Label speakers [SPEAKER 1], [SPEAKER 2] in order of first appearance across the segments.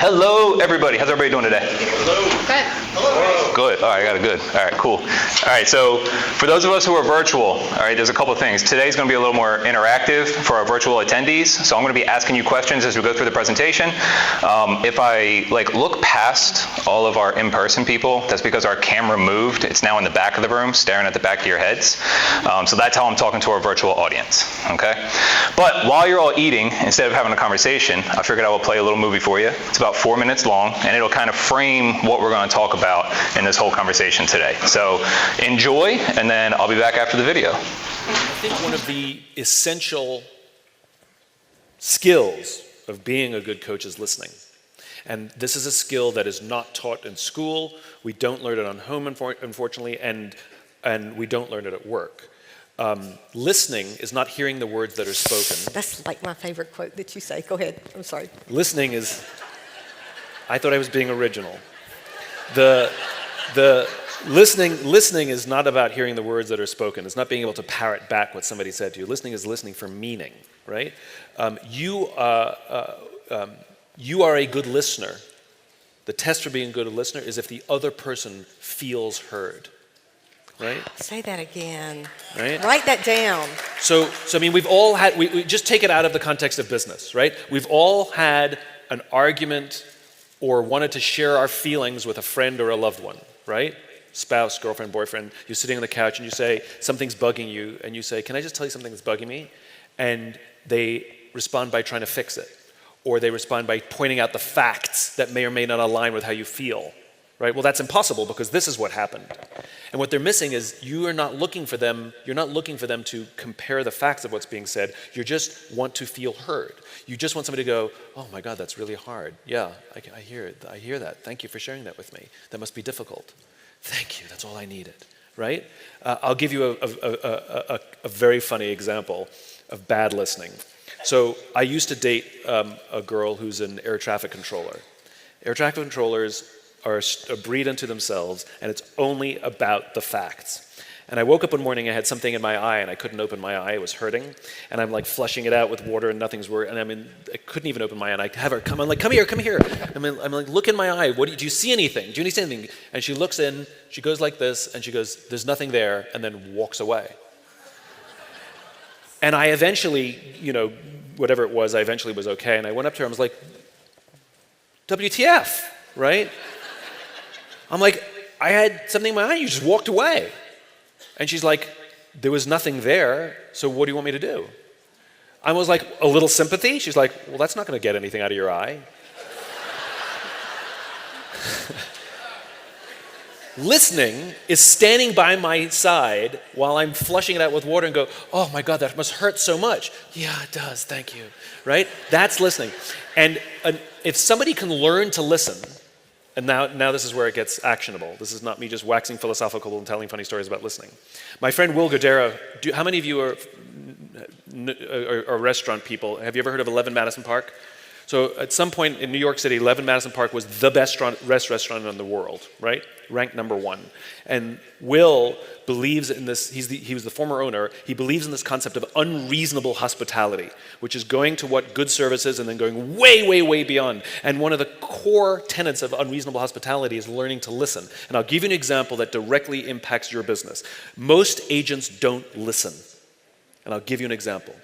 [SPEAKER 1] Hello, everybody. How's everybody doing today?
[SPEAKER 2] Good.
[SPEAKER 1] Good. All right, I got it good. All right, cool. All right, so for those of us who are virtual, all right, there's a couple of things. Today's going to be a little more interactive for our virtual attendees, so I'm going to be asking you questions as we go through the presentation. If I look past all of our in-person people, that's because our camera moved. It's now in the back of the room, staring at the back of your heads. So that's how I'm talking to our virtual audience, okay? But while you're all eating, instead of having a conversation, I figured I will play a little movie for you. It's about 4 minutes long, and it'll kind of frame what we're going to talk about in this whole conversation today. So enjoy, and then I'll be back after the video.
[SPEAKER 3] I think one of the essential skills of being a good coach is listening. And this is a skill that is not taught in school. We don't learn it on home, unfortunately, and we don't learn it at work. Listening is not hearing the words that are spoken.
[SPEAKER 2] That's like my favorite quote that you say. Go ahead. I'm sorry.
[SPEAKER 3] Listening is, I thought I was being original. The listening is not about hearing the words that are spoken. It's not being able to parrot back what somebody said to you. Listening is listening for meaning, right? You are a good listener. The test for being a good listener is if the other person feels heard, right?
[SPEAKER 2] Say that again.
[SPEAKER 3] Right?
[SPEAKER 2] Write that down.
[SPEAKER 3] So I mean, we've all had, we just take it out of the context of business, right? We've all had an argument or wanted to share our feelings with a friend or a loved one, right? Spouse, girlfriend, boyfriend. You're sitting on the couch and you say, something's bugging you, and you say, can I just tell you something that's bugging me? And they respond by trying to fix it. Or they respond by pointing out the facts that may or may not align with how you feel, right? Well, that's impossible because this is what happened. And what they're missing is you're not looking for them to compare the facts of what's being said. You just want to feel heard. You just want somebody to go, oh my God, that's really hard. Yeah, I hear it. I hear that. Thank you for sharing that with me. That must be difficult. Thank you, that's all I needed, right? I'll give you a very funny example of bad listening. So I used to date a girl who's an air traffic controller. Air traffic controllers are a breed unto themselves, and it's only about the facts. And I woke up one morning, I had something in my eye, and I couldn't open my eye, it was hurting. And I'm like flushing it out with water, and nothing's working. And I couldn't even open my eye, and I have her come, I'm like, come here. I'm like, look in my eye, do you see anything? Do you see anything? And she looks in, she goes like this, and she goes, there's nothing there, and then walks away. And I eventually, whatever it was, I eventually was okay, and I went up to her, and I was like, WTF, right? I'm like, I had something in my eye, you just walked away. And she's like, there was nothing there, so what do you want me to do? I was like, a little sympathy? She's like, well, that's not going to get anything out of your eye. Listening is standing by my side while I'm flushing it out with water and go, oh my God, that must hurt so much. Yeah, it does, thank you, right? That's listening. And if somebody can learn to listen, and now this is where it gets actionable. This is not me just waxing philosophical and telling funny stories about listening. My friend Will Guidera, how many of you are restaurant people? Have you ever heard of 11 Madison Park? So at some point in New York City, 11 Madison Park was the best restaurant in the world, right? Ranked number one. And Will believes in this, he was the former owner, he believes in this concept of unreasonable hospitality, which is going to what good service is and then going way, way, way beyond. And one of the core tenets of unreasonable hospitality is learning to listen. And I'll give you an example that directly impacts your business. Most agents don't listen. And I'll give you an example.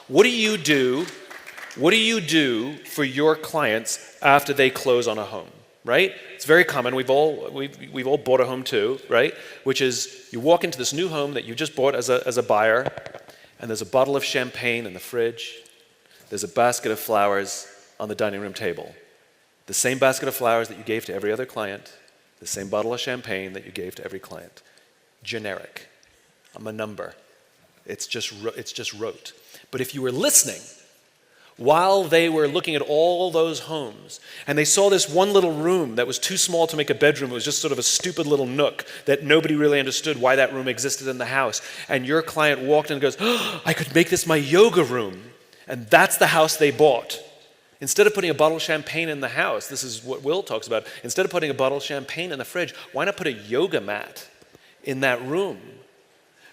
[SPEAKER 3] What do you do for your clients after they close on a home, right? It's very common. We've all bought a home too, right? Which is you walk into this new home that you just bought as a buyer, and there's a bottle of champagne in the fridge. There's a basket of flowers on the dining room table. The same basket of flowers that you gave to every other client, the same bottle of champagne that you gave to every client. Generic. I'm a number. It's just rote. But if you were listening, while they were looking at all those homes, and they saw this one little room that was too small to make a bedroom, it was just sort of a stupid little nook that nobody really understood why that room existed in the house, and your client walked in and goes, oh, I could make this my yoga room, and that's the house they bought. Instead of putting a bottle of champagne in the house, this is what Will talks about, instead of putting a bottle of champagne in the fridge, why not put a yoga mat in that room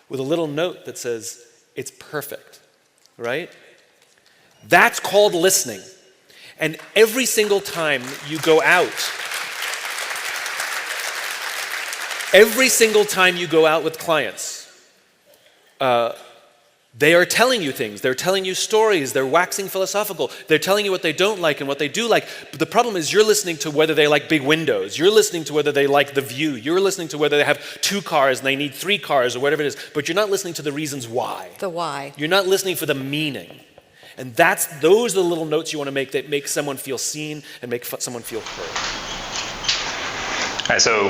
[SPEAKER 3] with a little note that says, it's perfect, right? That's called listening. And every single time you go out, with clients, they are telling you things. They're telling you stories. They're waxing philosophical. They're telling you what they don't like and what they do like. But the problem is you're listening to whether they like big windows. You're listening to whether they like the view. You're listening to whether they have 2 cars and they need 3 cars or whatever it is. But you're not listening to the reasons why.
[SPEAKER 2] The why.
[SPEAKER 3] You're not listening for the meaning. And those are the little notes you want to make that make someone feel seen and make someone feel heard.
[SPEAKER 1] All right, so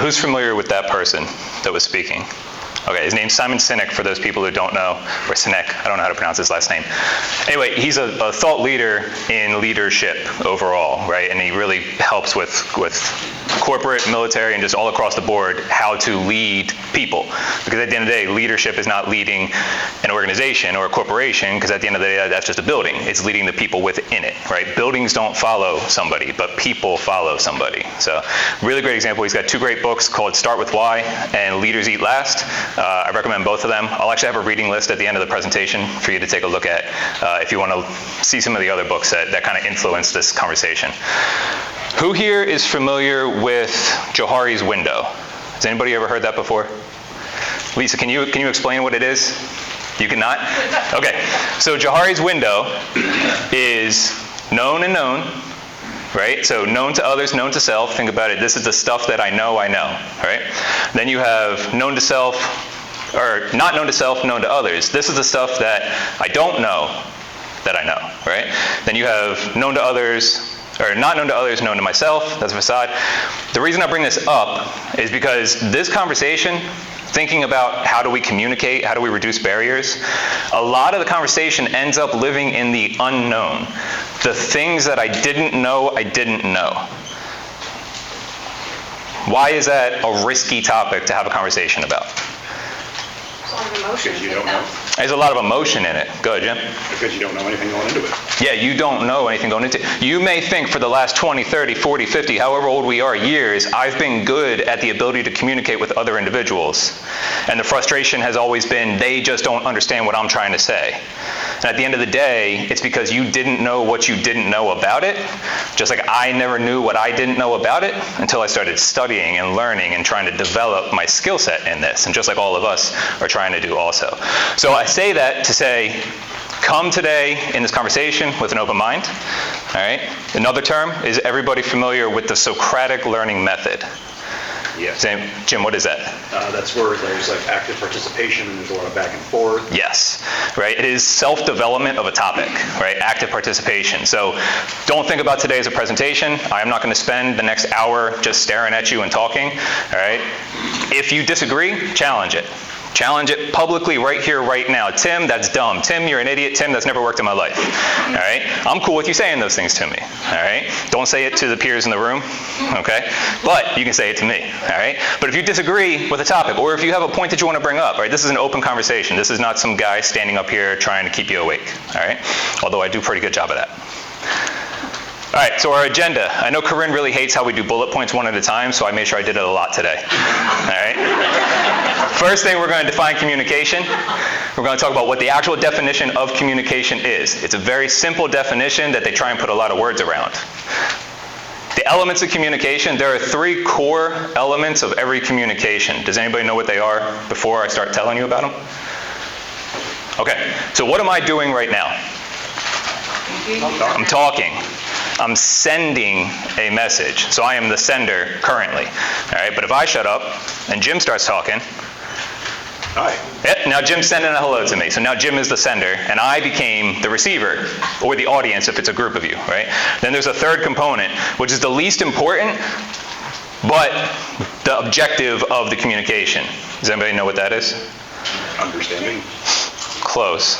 [SPEAKER 1] who's familiar with that person that was speaking? Okay, his name's Simon Sinek, for those people who don't know, or Sinek, I don't know how to pronounce his last name. Anyway, he's a thought leader in leadership overall, right? And he really helps with corporate, military, and just all across the board how to lead people. Because at the end of the day, leadership is not leading an organization or a corporation, because at the end of the day, that's just a building. It's leading the people within it, right? Buildings don't follow somebody, but people follow somebody. So, really great example. He's got 2 great books called Start With Why and Leaders Eat Last. I recommend both of them. I'll actually have a reading list at the end of the presentation for you to take a look at if you want to see some of the other books that kind of influence this conversation. Who here is familiar with Johari's window? Has anybody ever heard that before? Lisa, can you explain what it is? You cannot? Okay. So Johari's window is known and known, right? So known to others, known to self. Think about it. This is the stuff that I know, right? Then you have known to self, or not known to self, known to others. This is the stuff that I don't know that I know, right? Then you have known to others, or not known to others, known to myself. That's a facade. The reason I bring this up is because this conversation, thinking about how do we communicate, how do we reduce barriers, a lot of the conversation ends up living in the unknown. The things that I didn't know. Why is that a risky topic to have a conversation about?
[SPEAKER 4] Because you don't know.
[SPEAKER 1] There's a lot of emotion in it. Go ahead, Jim.
[SPEAKER 4] Because you don't know anything going into it.
[SPEAKER 1] Yeah, you don't know anything going into it. You may think for the last 20, 30, 40, 50, however old we are, years, I've been good at the ability to communicate with other individuals. And the frustration has always been they just don't understand what I'm trying to say. And at the end of the day, it's because you didn't know what you didn't know about it. Just like I never knew what I didn't know about it until I started studying and learning and trying to develop my skill set in this. And just like all of us are trying to do also. So I say that to say, come today in this conversation with an open mind. All right. Another term is everybody familiar with the Socratic learning method?
[SPEAKER 4] Yes.
[SPEAKER 1] Jim, what is that?
[SPEAKER 4] That's where there's like active participation and there's a lot of back and forth.
[SPEAKER 1] Yes, right. It is self-development of a topic, right? Active participation. So don't think about today as a presentation. I'm not going to spend the next hour just staring at you and talking, all right? If you disagree, challenge it. Challenge it publicly right here, right now. Tim, that's dumb. Tim, you're an idiot. Tim, that's never worked in my life. All right? I'm cool with you saying those things to me. All right? Don't say it to the peers in the room. Okay? But you can say it to me. All right? But if you disagree with a topic, or if you have a point that you want to bring up, right? This is an open conversation. This is not some guy standing up here trying to keep you awake. All right? Although I do a pretty good job of that. All right, so our agenda. I know Corinne really hates how we do bullet points one at a time, so I made sure I did it a lot today. All right? First thing, we're going to define communication. We're going to talk about what the actual definition of communication is. It's a very simple definition that they try and put a lot of words around. The elements of communication, there are 3 core elements of every communication. Does anybody know what they are before I start telling you about them? Okay, so what am I doing right now? I'm talking. I'm sending a message. So I am the sender currently. All right, but if I shut up and Jim starts talking,
[SPEAKER 4] Hi.
[SPEAKER 1] Now Jim's sending a hello to me. So now Jim is the sender, and I became the receiver, or the audience if it's a group of you, right? Then there's a third component, which is the least important, but the objective of the communication. Does anybody know what that is?
[SPEAKER 4] Understanding.
[SPEAKER 1] Close.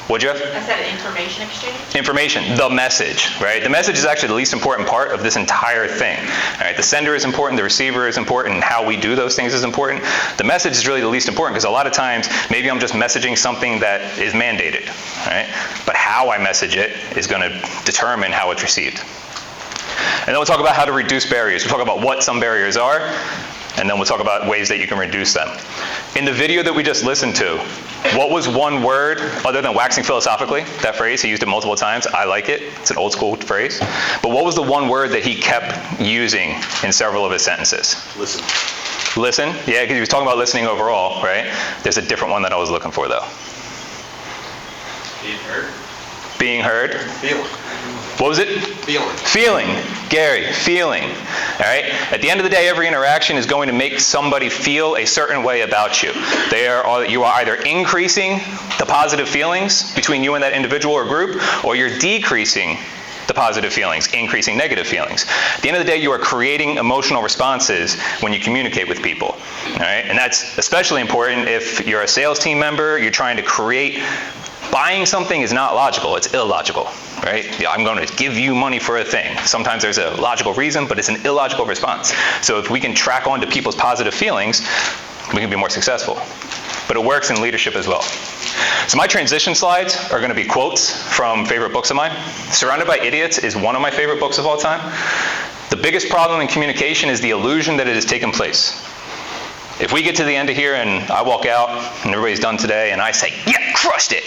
[SPEAKER 1] What'd you have?
[SPEAKER 5] I said information exchange.
[SPEAKER 1] Information, the message, right? The message is actually the least important part of this entire thing. All right, the sender is important, the receiver is important, and how we do those things is important. The message is really the least important because a lot of times maybe I'm just messaging something that is mandated, right? But how I message it is going to determine how it's received. And then we'll talk about how to reduce barriers. We'll talk about what some barriers are. and then we'll talk about ways that you can reduce them. In the video that we just listened to, what was one word, other than waxing philosophically, that phrase, he used it multiple times, I like it, it's an old school phrase, but what was the one word that he kept using in several of his sentences?
[SPEAKER 4] Listen.
[SPEAKER 1] Listen, yeah, because he was talking about listening overall, right? There's a different one that I was looking for, though.
[SPEAKER 6] Being heard.
[SPEAKER 1] Being heard.
[SPEAKER 6] Feeling.
[SPEAKER 1] What was it?
[SPEAKER 6] Feeling.
[SPEAKER 1] Feeling. Gary, feeling. All right? At the end of the day, every interaction is going to make somebody feel a certain way about you. You are either increasing the positive feelings between you and that individual or group, or you're decreasing the positive feelings, increasing negative feelings. At the end of the day, you are creating emotional responses when you communicate with people. All right? And that's especially important if you're a sales team member, you're trying to create. Buying something is not logical, it's illogical, right? Yeah, I'm going to give you money for a thing. Sometimes there's a logical reason, but it's an illogical response. So if we can track on to people's positive feelings, we can be more successful. But it works in leadership as well. So my transition slides are going to be quotes from favorite books of mine. Surrounded by Idiots is one of my favorite books of all time. The biggest problem in communication is the illusion that it has taken place. If we get to the end of here and I walk out and everybody's done today and I say, yeah, crushed it,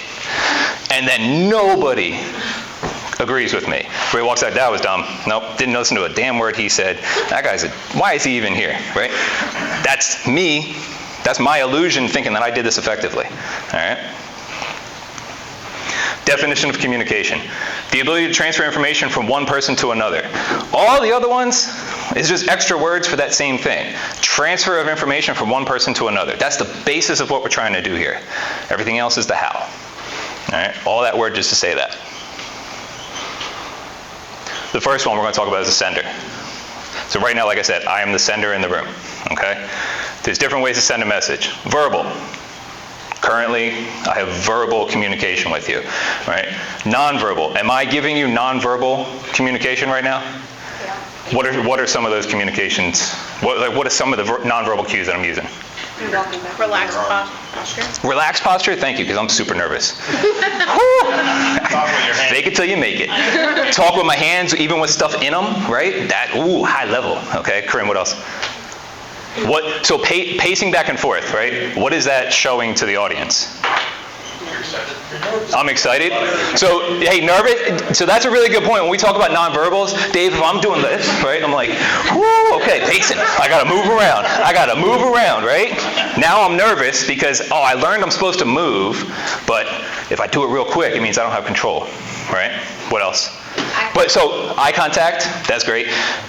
[SPEAKER 1] and then nobody agrees with me. Everybody walks out, that was dumb. Nope, didn't listen to a damn word he said. That guy's why is he even here, right? That's me. That's my illusion thinking that I did this effectively, all right? Definition of communication. The ability to transfer information from one person to another. All the other ones is just extra words for that same thing. Transfer of information from one person to another. That's the basis of what we're trying to do here. Everything else is the how. All right? All that word just to say that. The first one we're going to talk about is the sender. So right now, like I said, I am the sender in the room. Okay? There's different ways to send a message. Verbal. Currently, I have verbal communication with you, right? Nonverbal. Am I giving you nonverbal communication right now? Yeah. What are some of those communications? What are some of the nonverbal cues that I'm using?
[SPEAKER 5] Relaxed posture.
[SPEAKER 1] Relaxed posture? Thank you, because I'm super nervous. Fake it till you make it. Talk with my hands, even with stuff in them, right? High level. Okay, Corinne, what else? So pacing back and forth, right? What is that showing to the audience?
[SPEAKER 6] You're excited.
[SPEAKER 1] I'm excited. So, hey, nervous. So that's a really good point. When we talk about nonverbals, Dave, if I'm doing this, right, I'm like, whoo, okay, pacing. I got to move around, right? Now I'm nervous because, I learned I'm supposed to move, but if I do it real quick, it means I don't have control, right? What else? But so eye contact, that's great.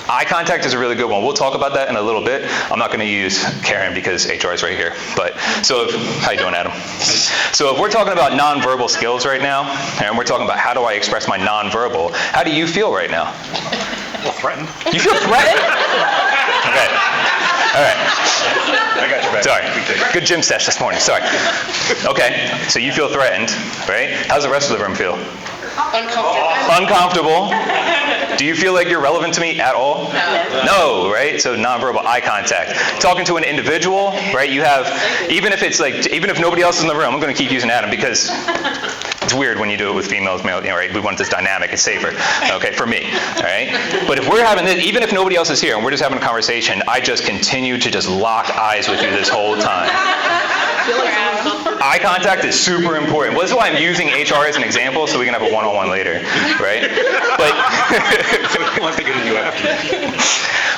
[SPEAKER 1] Eye contact is a really good one. We'll talk about that in a little bit. I'm not going to use Karen because HR is right here. But how you doing, Adam? So if we're talking about nonverbal skills right now, and we're talking about how do I express my nonverbal, how do you feel right now?
[SPEAKER 4] Well, threatened.
[SPEAKER 1] You feel threatened? Okay. All right.
[SPEAKER 4] I got your back.
[SPEAKER 1] Sorry. Good gym sesh this morning. Sorry. Okay. So you feel threatened, right? How's the rest of the room feel? Uncomfortable. Do you feel like you're relevant to me at all? No, right? So nonverbal eye contact. Talking to an individual, right? You have, even if nobody else is in the room, I'm going to keep using Adam because it's weird when you do it with females, male, right? We want this dynamic, it's safer, okay, for me, all right? But if we're having this, even if nobody else is here and we're just having a conversation, I just continue to just lock eyes with you this whole time. Eye contact is super important. Well, this is why I'm using HR as an example, so we can have a one-on-one later, right?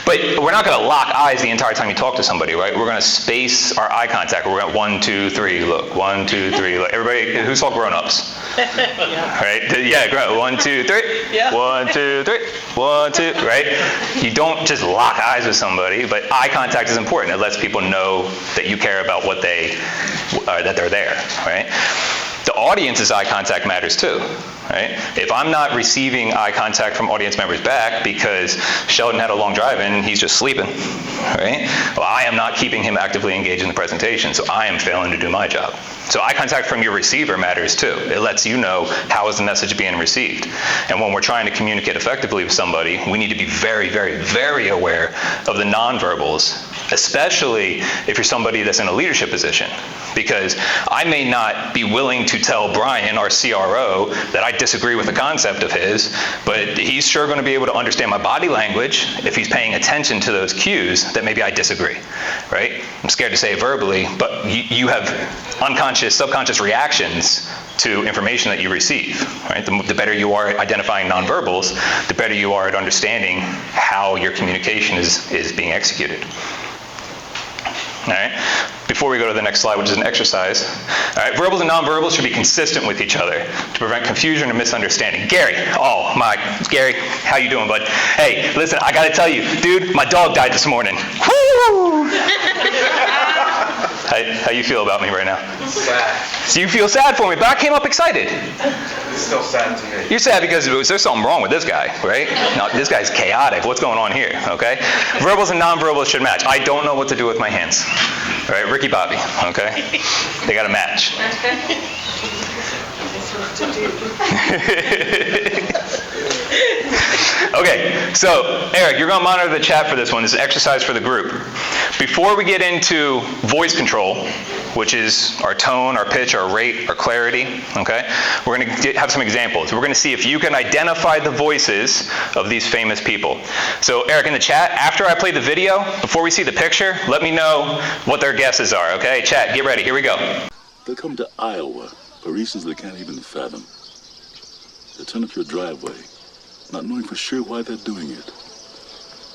[SPEAKER 1] But we're not going to lock eyes the entire time you talk to somebody, right? We're going to space our eye contact. We're going to 1, 2, 3, look. 1, 2, 3, look. Everybody, who's all grown-ups? Right? Yeah, grown. 1, 2, 3. Yeah. 1, 2, 3. 1, 2. Right? You don't just lock eyes with somebody, but eye contact is important. It lets people know that you care about what that they're there, right? The audience's eye contact matters too, right? If I'm not receiving eye contact from audience members back because Sheldon had a long drive in and he's just sleeping, right? Well, I am not keeping him actively engaged in the presentation, so I am failing to do my job. So eye contact from your receiver matters too. It lets you know how is the message being received. And when we're trying to communicate effectively with somebody, we need to be very, very, very aware of the nonverbals, especially if you're somebody that's in a leadership position. Because I may not be willing to tell Brian, our CRO, that I disagree with a concept of his, but he's sure going to be able to understand my body language if he's paying attention to those cues that maybe I disagree, right? I'm scared to say it verbally, but you have unconscious, subconscious reactions to information that you receive, right? The better you are at identifying nonverbals, the better you are at understanding how your communication is being executed. All right. Before we go to the next slide, which is an exercise, all right, verbals and nonverbals should be consistent with each other to prevent confusion and misunderstanding. Gary, Gary, how you doing, bud? Hey, listen, I got to tell you, dude, my dog died this morning. Woo! How you feel about me right now?
[SPEAKER 6] Sad.
[SPEAKER 1] So you feel sad for me, but I came up excited.
[SPEAKER 6] It's still sad to me.
[SPEAKER 1] You're sad because there's something wrong with this guy, right? No, this guy's chaotic. What's going on here, okay? Verbals and nonverbals should match. I don't know what to do with my hands. All right, Ricky Bobby, okay? They got to match. Okay, so Eric, you're going to monitor the chat for this one. This is an exercise for the group. Before we get into voice control, which is our tone, our pitch, our rate, our clarity, okay? We're going to have some examples. We're going to see if you can identify the voices of these famous people. So Eric, in the chat, after I play the video, before we see the picture, let me know what their guesses are, okay? Chat, get ready. Here we go.
[SPEAKER 7] They come to Iowa for reasons they can't even fathom. They turn up your driveway, not knowing for sure why they're doing it.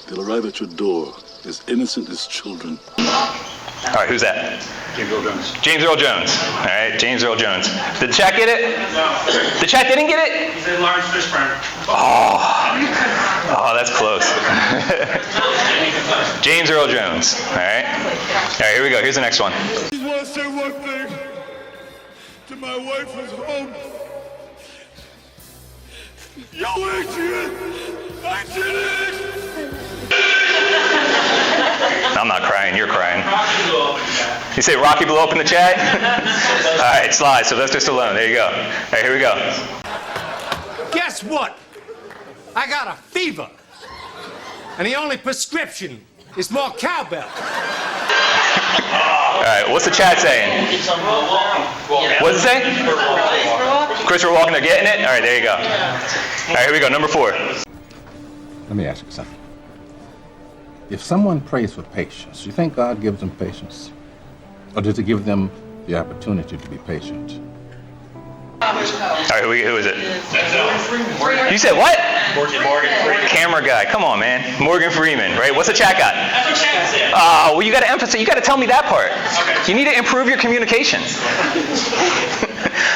[SPEAKER 7] They'll arrive at your door as innocent as children.
[SPEAKER 1] All right, who's that?
[SPEAKER 4] James Earl Jones.
[SPEAKER 1] James Earl Jones. All right, James Earl Jones. Did the chat get it?
[SPEAKER 8] No.
[SPEAKER 1] The chat didn't get it?
[SPEAKER 8] He said Lawrence Fishburne.
[SPEAKER 1] Oh, that's close. James Earl Jones. All right. All right, here we go. Here's the next one.
[SPEAKER 9] I just want to say one thing to my wife who's home. Yo, Adrian! I did it!
[SPEAKER 1] I'm not crying, you're crying. You say Rocky blew up in the chat? All right, slide, Sylvester Stallone, there you go. All right, here we go.
[SPEAKER 10] Guess what? I got a fever. And the only prescription is more cowbell.
[SPEAKER 1] All right, what's the chat saying? What does it say? Christopher Walken, they're getting it? All right, there you go. All right, here we go, number 4.
[SPEAKER 11] Let me ask you something. If someone prays for patience, you think God gives them patience? Or does he give them the opportunity to be patient?
[SPEAKER 1] All right, who is it? You said what?
[SPEAKER 8] Morgan Freeman.
[SPEAKER 1] Camera guy, come on, man. Morgan Freeman, right? What's the chat got?
[SPEAKER 8] That's what Chad said.
[SPEAKER 1] Well, you got to emphasize, you got to tell me that part.
[SPEAKER 8] Okay.
[SPEAKER 1] You need to improve your communication.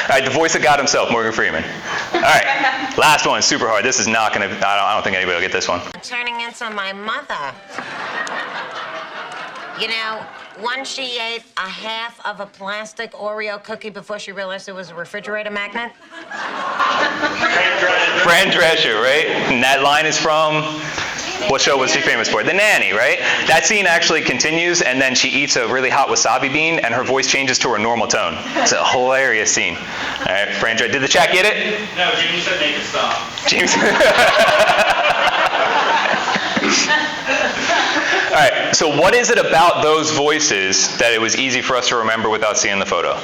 [SPEAKER 1] All right, the voice of God himself, Morgan Freeman. All right, last one, super hard. This is not going to, I don't think anybody will get this one.
[SPEAKER 12] Turning into my mother. You know, once she ate a half of a plastic Oreo cookie before she realized it was a refrigerator magnet.
[SPEAKER 1] Fran Drescher, right? And that line is from, what show was she famous for? The Nanny, right? That scene actually continues, and then she eats a really hot wasabi bean, and her voice changes to her normal tone. It's a hilarious scene. All right, Fran Drescher. Did the chat get it?
[SPEAKER 8] No, Jamie said make it stop.
[SPEAKER 1] James. All right, so what is it about those voices that it was easy for us to remember without seeing the photo?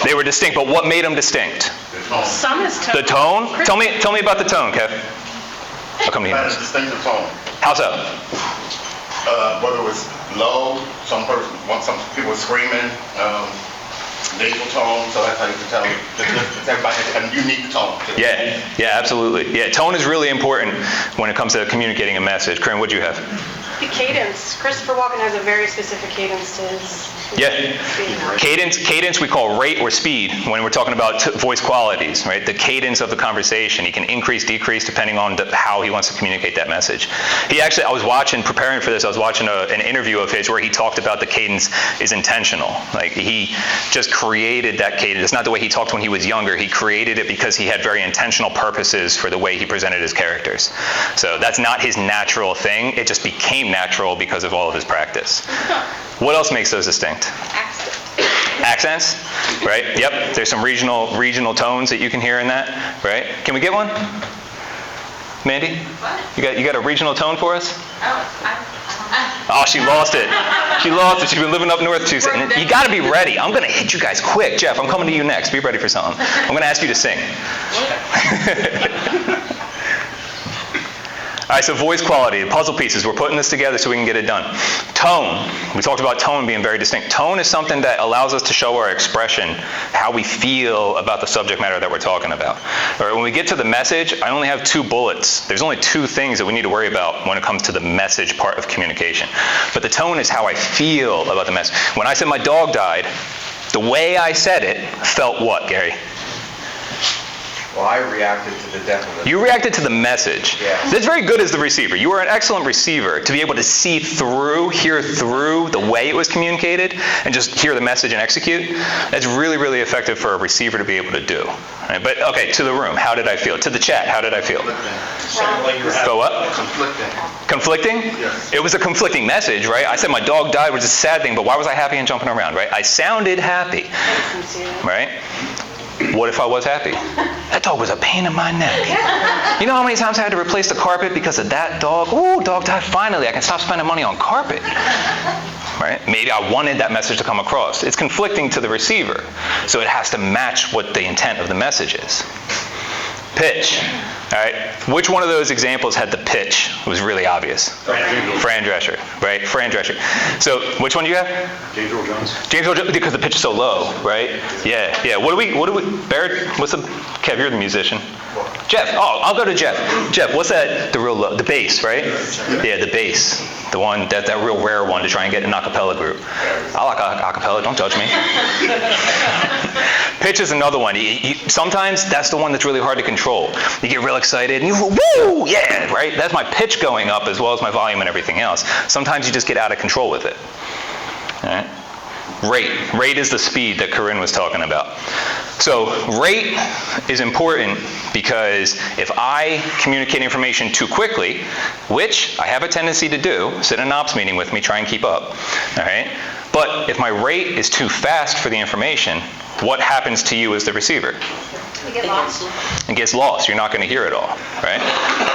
[SPEAKER 1] They were distinct, but what made them distinct?
[SPEAKER 5] Some is tone.
[SPEAKER 1] The tone? Tell me about the tone, Kev. I'll come to you.
[SPEAKER 13] That is a distinctive tone.
[SPEAKER 1] How so?
[SPEAKER 13] Whether it was low, some people were screaming, nasal tone, so that's how you can tell. Everybody has a unique tone.
[SPEAKER 1] Yeah, absolutely. Yeah, tone is really important when it comes to communicating a message. Corinne, what'd you have?
[SPEAKER 5] The cadence. Christopher Walken has a very specific cadence to his Cadence we call rate or speed when we're talking about voice qualities, right? The cadence of the conversation. He can increase, decrease depending on how he wants to communicate that message. I was preparing for this, I was watching an interview of his where he talked about the cadence is intentional. Like he just created that cadence. It's not the way he talked when he was younger. He created it because he had very intentional purposes for the way he presented his characters. So that's not his natural thing. It just became natural because of all of his practice. What else makes those distinct? Accents, right? Yep. There's some regional tones that you can hear in that, right? Can we get one? Mandy? What? You got a regional tone for us? Oh, Oh, she lost it. She lost it. She's been living up north too. You got to be ready. I'm going to hit you guys quick. Jeff, I'm coming to you next. Be ready for something. I'm going to ask you to sing. All right, so voice quality, the puzzle pieces. We're putting this together so we can get it done. Tone. We talked about tone being very distinct. Tone is something that allows us to show our expression, how we feel about the subject matter that we're talking about. All right, when we get to the message, I only have 2 bullets. There's only 2 things that we need to worry about when it comes to the message part of communication. But the tone is how I feel about the message. When I said my dog died, the way I said it felt what, Gary?
[SPEAKER 6] Well, I reacted to the death of it.
[SPEAKER 5] You reacted to the message.
[SPEAKER 6] Yeah.
[SPEAKER 5] That's very good as the receiver. You are an excellent receiver to be able to see through, hear through the way it was communicated and just hear the message and execute. That's really, really effective for a receiver to be able to do. Right? But okay, to the room, how did I feel? To the chat, how did I feel? So what? Conflicting?
[SPEAKER 13] Yes.
[SPEAKER 5] It was a conflicting message, right? I said my dog died, which is a sad thing, but why was I happy and jumping around, right? I sounded happy, right? What if I was happy? That dog was a pain in my neck. You know how many times I had to replace the carpet because of that dog? Ooh, dog died, finally. I can stop spending money on carpet. Right? Maybe I wanted that message to come across. It's conflicting to the receiver, so it has to match what the intent of the message is. Pitch. All right. Which one of those examples had the pitch? It was really obvious. Fran Drescher, right? Fran Drescher. So which one do you have?
[SPEAKER 4] James Earl Jones.
[SPEAKER 5] James Earl Jones, because the pitch is so low, right? Yeah. What do we, Barrett, Kev, you're the musician. Jeff, I'll go to Jeff. Jeff, what's that, the real low, the bass, right? Yeah, the bass. The one, that real rare one to try and get an a cappella group. I like a cappella, don't judge me. Pitch is another one. Sometimes that's the one that's really hard to control. You get real excited and you woo, yeah, right? That's my pitch going up as well as my volume and everything else. Sometimes you just get out of control with it. All right? Rate is the speed that Corinne was talking about. So rate is important because if I communicate information too quickly, which I have a tendency to do, sit in an ops meeting with me, try and keep up, all right? But if my rate is too fast for the information, what happens to you as the receiver?
[SPEAKER 14] You get lost.
[SPEAKER 5] It gets lost. You're not going to hear it all, right?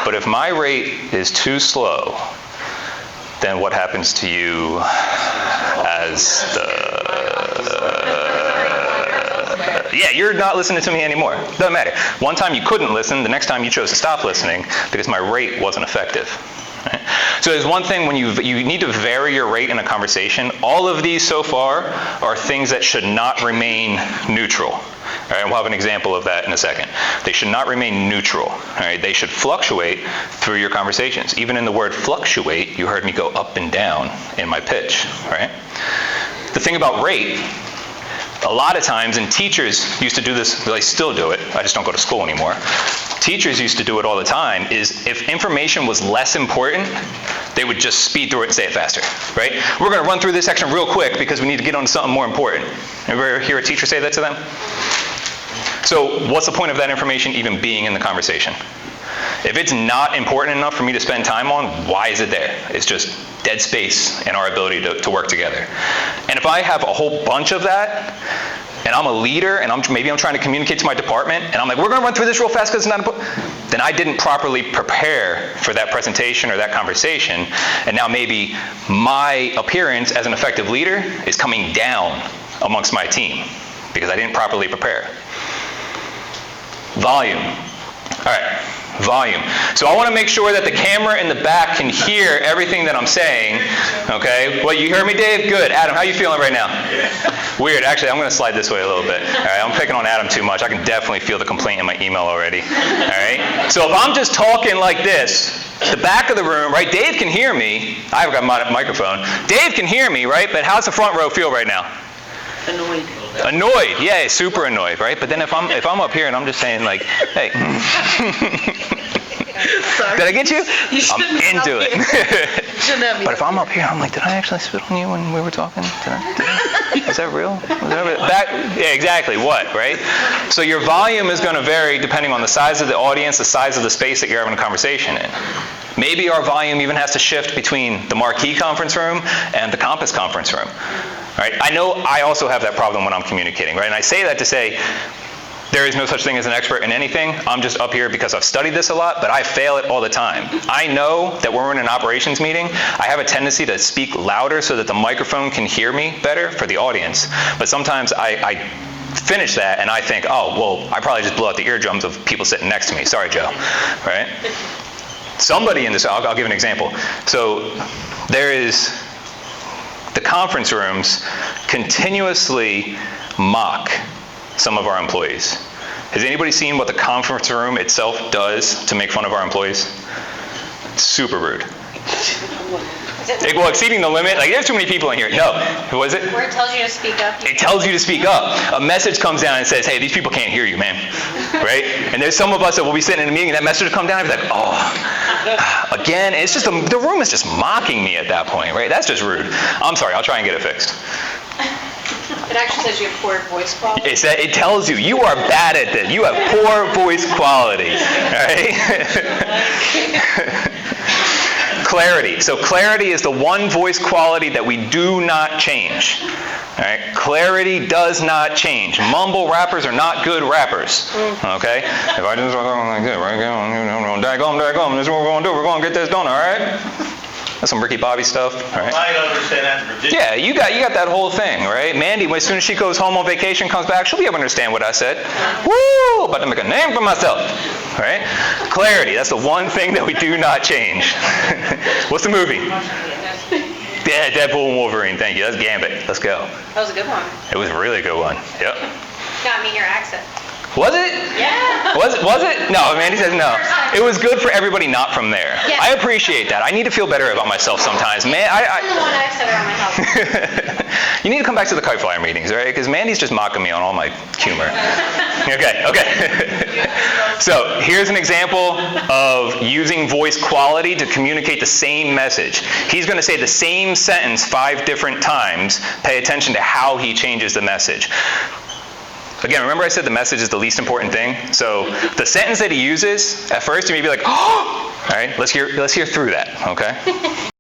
[SPEAKER 5] But if my rate is too slow, then what happens to you as the... yeah, you're not listening to me anymore. Doesn't matter. One time you couldn't listen, the next time you chose to stop listening because my rate wasn't effective. Right? So there's one thing when you need to vary your rate in a conversation. All of these so far are things that should not remain neutral. All right, we'll have an example of that in a second. They should not remain neutral. All right, they should fluctuate through your conversations. Even in the word fluctuate, you heard me go up and down in my pitch. All right. The thing about rate, a lot of times, and teachers used to do this, they still do it, I just don't go to school anymore. Teachers used to do it all the time, is if information was less important, they would just speed through it and say it faster, right? We're going to run through this section real quick because we need to get on to something more important. Ever hear a teacher say that to them? So what's the point of that information even being in the conversation? If it's not important enough for me to spend time on, why is it there? It's just dead space in our ability to work together. And if I have a whole bunch of that, and I'm a leader, and maybe I'm trying to communicate to my department, and I'm like, we're going to run through this real fast because it's not important, then I didn't properly prepare for that presentation or that conversation, and now maybe my appearance as an effective leader is coming down amongst my team because I didn't properly prepare. Volume. All right. Volume. So I want to make sure that the camera in the back can hear everything that I'm saying. Okay? Well, you hear me, Dave? Good. Adam, how you feeling right now? Weird. Actually, I'm going to slide this way a little bit. All right? I'm picking on Adam too much. I can definitely feel the complaint in my email already. All right? So if I'm just talking like this, the back of the room, right? Dave can hear me. I've got my microphone. Dave can hear me, right? But how's the front row feel right now?
[SPEAKER 14] Annoyed.
[SPEAKER 5] Annoyed, yeah, super annoyed, right? But then if I'm up here and I'm just saying like, hey,
[SPEAKER 14] Sorry.
[SPEAKER 5] did I get you? I'm into it.
[SPEAKER 14] But
[SPEAKER 5] if I'm up here, I'm like, did I actually spit on you when we were talking? Is that real? Yeah, exactly. What, right? So your volume is going to vary depending on the size of the audience, the size of the space that you're having a conversation in. Maybe our volume even has to shift between the marquee conference room and the campus conference room. Right? I know I also have that problem when I'm communicating, right? And I say that to say, There is no such thing as an expert in anything. I'm just up here because I've studied this a lot, but I fail it all the time. I know that when we're in an operations meeting, I have a tendency to speak louder so that the microphone can hear me better for the audience. But sometimes I finish that and I think, oh, well, I probably just blew out the eardrums of people sitting next to me. Sorry, Joe, right? Somebody in this, I'll give an example. So there is, the conference rooms continuously mock some of our employees. Has anybody seen what the conference room itself does to make fun of our employees? It's super rude. Well, exceeding the limit, like there's too many people in here. No, what is it?
[SPEAKER 15] Where it tells you to speak up.
[SPEAKER 5] It tells you to speak up. A message comes down and says, hey, these people can't hear you, man. Right? And there's some of us that will be sitting in a meeting and that message will come down and be like, oh, again. And it's just, the room is just mocking me at that point, right? That's just rude. I'm sorry, I'll try and get it fixed.
[SPEAKER 15] It actually says you have poor voice quality.
[SPEAKER 5] It tells you, you are bad at this. You have poor voice quality, right? Clarity. So clarity is the one voice quality that we do not change. All right? Clarity does not change. Mumble rappers are not good rappers. Okay? If I just like this, right? Daggum, this is what we're going to do. We're going to get this done, all right? That's some Ricky Bobby stuff, right?
[SPEAKER 8] I don't understand that in Virginia.
[SPEAKER 5] Yeah, you got that whole thing, right? Mandy, as soon as she goes home on vacation, comes back, she'll be able to understand what I said. Woo! About to make a name for myself, right? Clarity, that's the one thing that we do not change. What's the movie? Yeah, Deadpool and Wolverine, thank you. That's Gambit. Let's go.
[SPEAKER 15] That was a good one.
[SPEAKER 5] It was a really good one. Yep.
[SPEAKER 15] Got me your accent.
[SPEAKER 5] Was it?
[SPEAKER 15] Yeah.
[SPEAKER 5] Was it? No, Mandy says no. It was good for everybody not from there.
[SPEAKER 15] Yeah.
[SPEAKER 5] I appreciate that. I need to feel better about myself sometimes. Man,
[SPEAKER 15] I'm the one I've said around my house.
[SPEAKER 5] You need to come back to the kite flyer meetings, right? Because Mandy's just mocking me on all my humor. Okay. So here's an example of using voice quality to communicate the same message. He's going to say the same sentence 5 different times. Pay attention to how he changes the message. Again, remember I said the message is the least important thing? So the sentence that he uses, at first you may be like, oh! All right, let's hear through that, okay?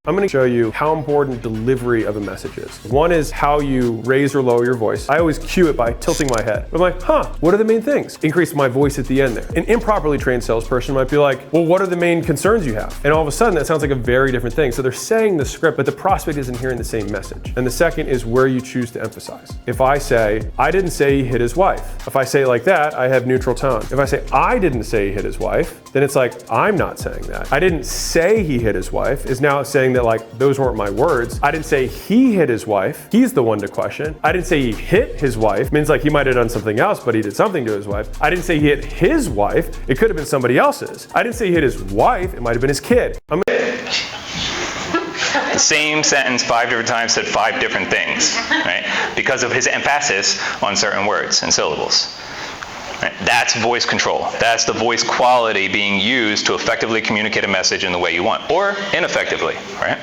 [SPEAKER 16] I'm going to show you how important delivery of a message is. One is how you raise or lower your voice. I always cue it by tilting my head. I'm like, what are the main things? Increase my voice at the end there. An improperly trained salesperson might be like, well, what are the main concerns you have? And all of a sudden that sounds like a very different thing. So they're saying the script, but the prospect isn't hearing the same message. And the second is where you choose to emphasize. If I say, I didn't say he hit his wife. If I say it like that, I have neutral tone. If I say, I didn't say he hit his wife, then it's like, I'm not saying that. I didn't say he hit his wife is now saying that like, those weren't my words. I didn't say he hit his wife. He's the one to question. I didn't say he hit his wife. Means like he might have done something else, but he did something to his wife. I didn't say he hit his wife. It could have been somebody else's. I didn't say he hit his wife. It might have been his kid.
[SPEAKER 5] The same sentence 5 different times said 5 different things, right? Because of his emphasis on certain words and syllables. Right? That's voice control. That's the voice quality being used to effectively communicate a message in the way you want, or ineffectively, right?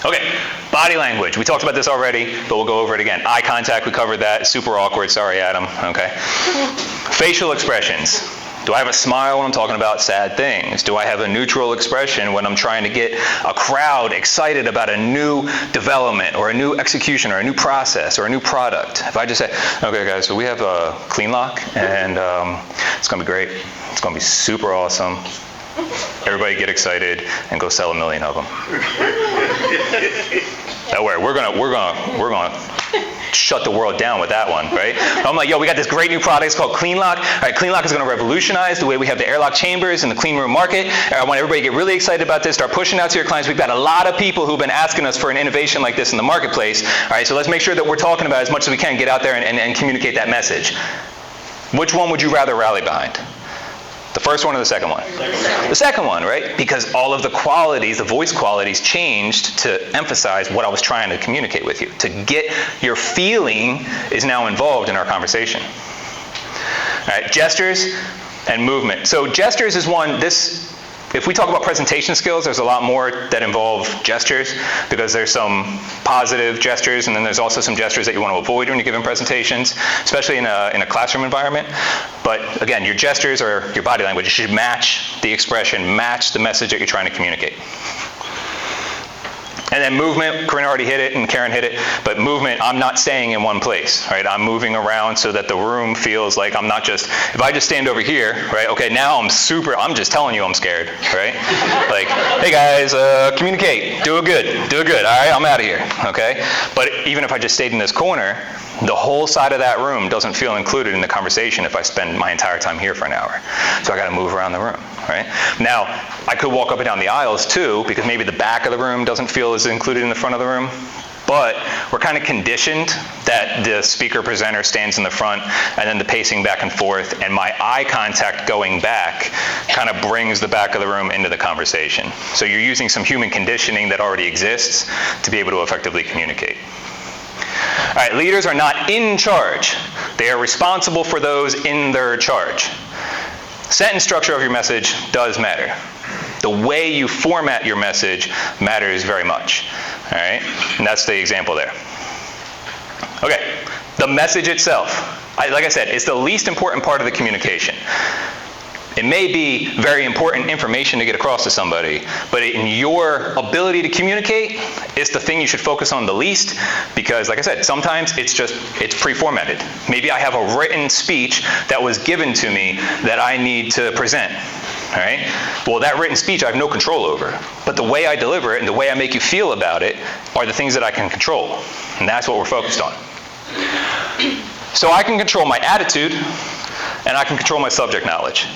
[SPEAKER 5] Okay, body language. We talked about this already, but we'll go over it again. Eye contact, we covered that. Super awkward, sorry Adam, okay. Facial expressions. Do I have a smile when I'm talking about sad things? Do I have a neutral expression when I'm trying to get a crowd excited about a new development or a new execution or a new process or a new product? If I just say, okay guys, so we have a clean lock and it's going to be great. It's going to be super awesome. Everybody get excited and go sell 1 million of them. Don't worry, we're gonna shut the world down with that one, right? I'm like, yo, we got this great new product. It's called Clean Lock. All right, Clean Lock is going to revolutionize the way we have the airlock chambers in the clean room market. I want everybody to get really excited about this. Start pushing out to your clients. We've got a lot of people who've been asking us for an innovation like this in the marketplace. All right, so let's make sure that we're talking about as much as we can. Get out there and communicate that message. Which one would you rather rally behind? The first one or the second one? The second one, right? Because all of the qualities, the voice qualities changed to emphasize what I was trying to communicate with you. To get your feeling is now involved in our conversation. All right, gestures and movement. So gestures is one, if we talk about presentation skills, there's a lot more that involve gestures because there's some positive gestures and then there's also some gestures that you want to avoid when you're giving presentations, especially in a classroom environment. But again, your gestures or your body language should match the expression, match the message that you're trying to communicate. And then movement, Corinne already hit it and Karen hit it, but movement, I'm not staying in one place, right? I'm moving around so that the room feels like I'm not just, if I just stand over here, right? Okay, now I'm just telling you I'm scared, right? Like, hey guys, communicate, do it good, all right, I'm out of here, okay? But even if I just stayed in this corner, the whole side of that room doesn't feel included in the conversation if I spend my entire time here for an hour. So I gotta move around the room, right? Now, I could walk up and down the aisles too, because maybe the back of the room doesn't feel as included in the front of the room. But we're kind of conditioned that the speaker presenter stands in the front and then the pacing back and forth, and my eye contact going back kind of brings the back of the room into the conversation. So you're using some human conditioning that already exists to be able to effectively communicate. All right, leaders are not in charge. They are responsible for those in their charge. Sentence structure of your message does matter. The way you format your message matters very much. All right, and that's the example there. Okay, the message itself. Like I said, it's the least important part of the communication. It may be very important information to get across to somebody, but in your ability to communicate, it's the thing you should focus on the least, because like I said, sometimes it's pre-formatted. Maybe I have a written speech that was given to me that I need to present. All right? Well, that written speech I have no control over, but the way I deliver it and the way I make you feel about it are the things that I can control, and that's what we're focused on. So I can control my attitude, and I can control my subject knowledge.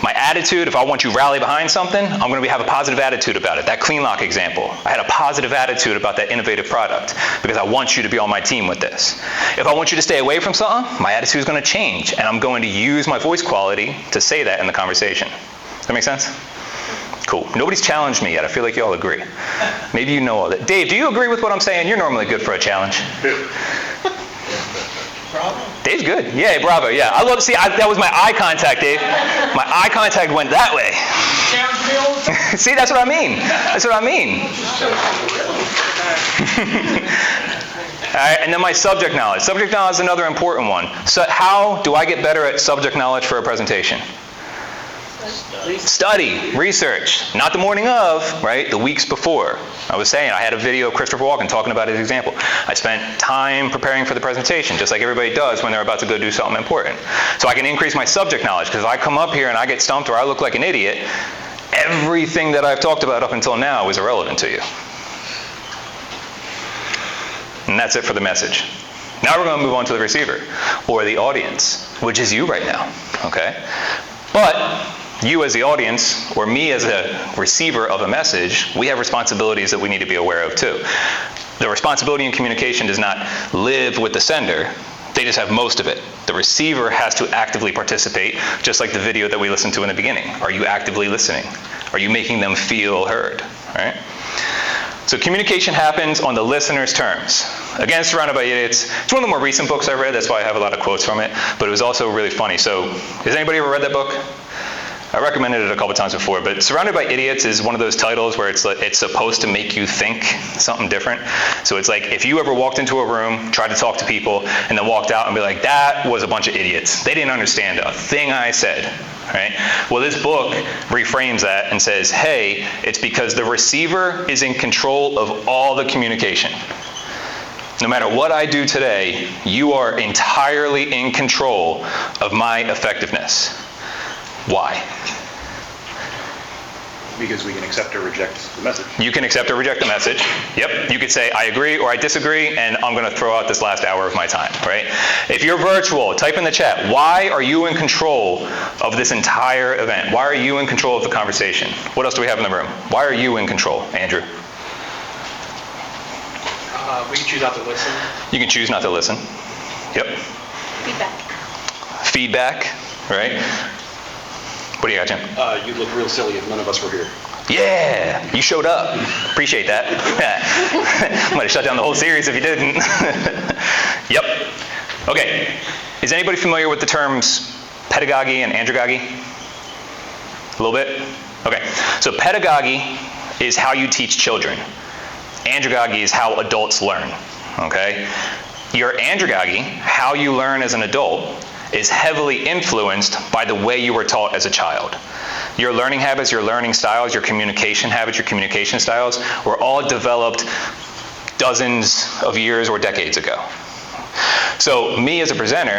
[SPEAKER 5] My attitude, if I want you to rally behind something, I'm going to have a positive attitude about it. That clean lock example, I had a positive attitude about that innovative product because I want you to be on my team with this. If I want you to stay away from something, my attitude is going to change, and I'm going to use my voice quality to say that in the conversation. Does that make sense? Cool. Nobody's challenged me yet. I feel like you all agree. Maybe you know all that. Dave, do you agree with what I'm saying? You're normally good for a challenge. Dave's good. Yeah, bravo. Yeah, I love to see. That was my eye contact, Dave. My eye contact went that way. See, that's what I mean. That's what I mean. All right, and then my subject knowledge. Subject knowledge is another important one. So how do I get better at subject knowledge for a presentation? Study, research, not the morning of, right? The weeks before. I was saying, I had a video of Christopher Walken talking about his example. I spent time preparing for the presentation, just like everybody does when they're about to go do something important. So I can increase my subject knowledge, because if I come up here and I get stumped or I look like an idiot, everything that I've talked about up until now is irrelevant to you. And that's it for the message. Now we're going to move on to the receiver, or the audience, which is you right now, okay? But you as the audience, or me as a receiver of a message, we have responsibilities that we need to be aware of too. The responsibility in communication does not live with the sender. They just have most of it. The receiver has to actively participate, just like the video that we listened to in the beginning. Are you actively listening? Are you making them feel heard? All right? So communication happens on the listener's terms. Again, Surrounded by Idiots. It's one of the more recent books I read, that's why I have a lot of quotes from it, but it was also really funny. So, has anybody ever read that book? I recommended it a couple times before, but Surrounded by Idiots is one of those titles where it's supposed to make you think something different. So it's like, if you ever walked into a room, tried to talk to people, and then walked out and be like, that was a bunch of idiots. They didn't understand a thing I said, right? Well, this book reframes that and says, hey, it's because the receiver is in control of all the communication. No matter what I do today, you are entirely in control of my effectiveness. Why?
[SPEAKER 4] Because we can accept or reject the message.
[SPEAKER 5] You can accept or reject the message. Yep. You could say, I agree or I disagree, and I'm going to throw out this last hour of my time, right? If you're virtual, type in the chat, why are you in control of this entire event? Why are you in control of the conversation? What else do we have in the room? Why are you in control, Andrew?
[SPEAKER 8] We can choose not to listen.
[SPEAKER 5] You can choose not to listen. Yep. Feedback, right? What do you got, Jim?
[SPEAKER 4] You'd look real silly if none of us were here.
[SPEAKER 5] Yeah, you showed up. Appreciate that. Might have shut down the whole series if you didn't. Yep. Okay. Is anybody familiar with the terms pedagogy and andragogy? A little bit? Okay. So pedagogy is how you teach children. Andragogy is how adults learn. Okay? Your andragogy, how you learn as an adult, is heavily influenced by the way you were taught as a child. your learning habits, your learning styles, your communication habits, your communication styles were all developed dozens of years or decades ago. So me as a presenter,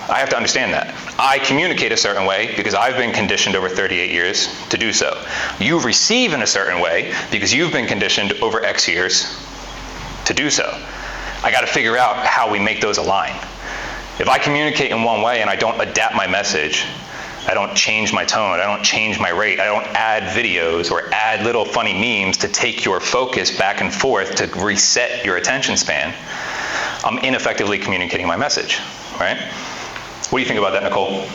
[SPEAKER 5] I have to understand that. I communicate a certain way because I've been conditioned over 38 years to do so. You receive in a certain way because you've been conditioned over X years to do so. I got to figure out how we make those align. If I communicate in one way and I don't adapt my message, I don't change my tone, I don't change my rate, I don't add videos or add little funny memes to take your focus back and forth to reset your attention span, I'm ineffectively communicating my message, right? What do you think about that, Nicole?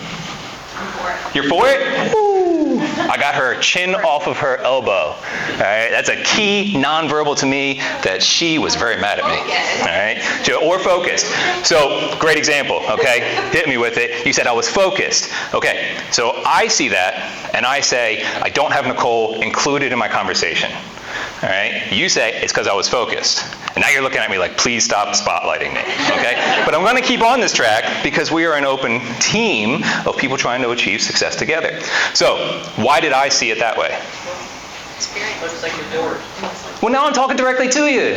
[SPEAKER 15] I'm for it.
[SPEAKER 5] You're for it? Woo! I got her chin off of her elbow. All right? That's a key nonverbal to me that she was very mad at me. All right? Or focused. So, great example, okay? Hit me with it. You said I was focused. Okay, so I see that, and I say, I don't have Nicole included in my conversation. All right? You say, it's because I was focused. And now you're looking at me like, please stop spotlighting me, okay? But I'm going to keep on this track because we are an open team of people trying to achieve success together. So, why did I see it that way?
[SPEAKER 14] Experience looks like you're bored.
[SPEAKER 5] Well, now I'm talking directly to you.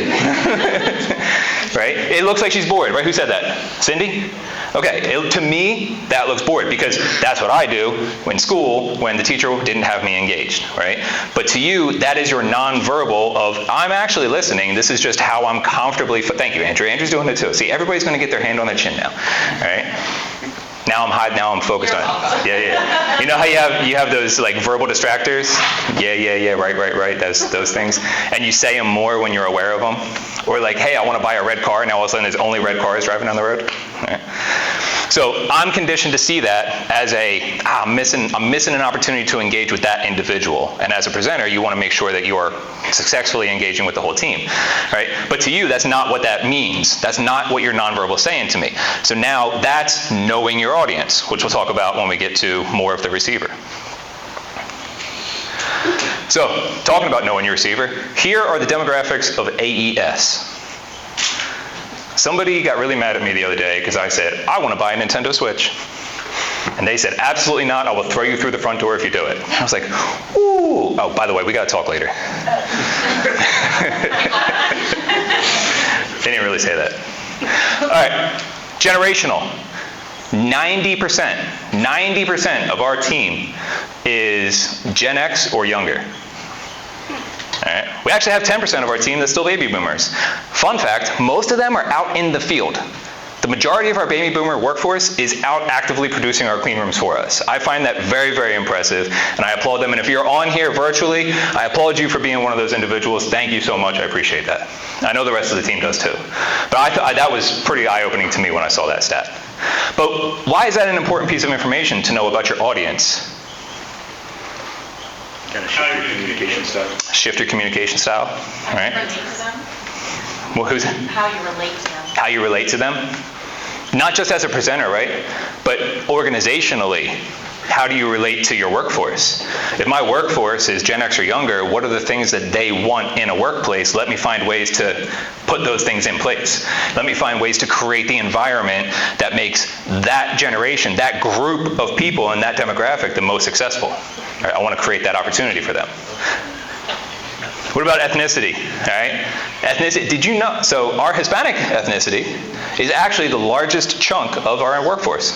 [SPEAKER 5] Right? It looks like she's bored, right? Who said that? Cindy? Okay, to me, that looks bored because that's what I do in school when the teacher didn't have me engaged, right? But to you, that is your nonverbal of, I'm actually listening, this is just how I'm comfortably, thank you, Andrew. Andrew's doing it too. See, everybody's going to get their hand on their chin now, right? Now I'm focused on it. Yeah. You know how you have those like verbal distractors? Yeah, right, those things. And you say them more when you're aware of them. Or like, hey, I want to buy a red car, now all of a sudden there's only red cars driving down the road. Right. So I'm conditioned to see that as I'm missing an opportunity to engage with that individual. And as a presenter, you want to make sure that you're successfully engaging with the whole team, right? But to you, that's not what that means. That's not what your nonverbal is saying to me. So now that's knowing your audience, which we'll talk about when we get to more of the receiver. So, talking about knowing your receiver, here are the demographics of AES. Somebody got really mad at me the other day because I said, I want to buy a Nintendo Switch. And they said, absolutely not, I will throw you through the front door if you do it. I was like, ooh. Oh, by the way, we got to talk later. They didn't really say that. All right, generational. 90% of our team is Gen X or younger. All right. We actually have 10% of our team that's still baby boomers. Fun fact, most of them are out in the field. The majority of our baby boomer workforce is out actively producing our clean rooms for us. I find that very, very impressive, and I applaud them. And if you're on here virtually, I applaud you for being one of those individuals. Thank you so much. I appreciate that. I know the rest of the team does too. But I thought that was pretty eye-opening to me when I saw that stat. But why is that an important piece of information to know about your audience?
[SPEAKER 4] Kind of shift your communication style.
[SPEAKER 5] Shift your communication style, right?
[SPEAKER 15] Relate to them.
[SPEAKER 5] Well, who's it?
[SPEAKER 15] How you relate to them.
[SPEAKER 5] How you relate to them? Not just as a presenter, right? But organizationally, how do you relate to your workforce? If my workforce is Gen X or younger, what are the things that they want in a workplace? Let me find ways to put those things in place. Let me find ways to create the environment that makes that generation, that group of people in that demographic the most successful. All right, I want to create that opportunity for them. What about ethnicity? All right, ethnicity. Did you know? So our Hispanic ethnicity is actually the largest chunk of our workforce.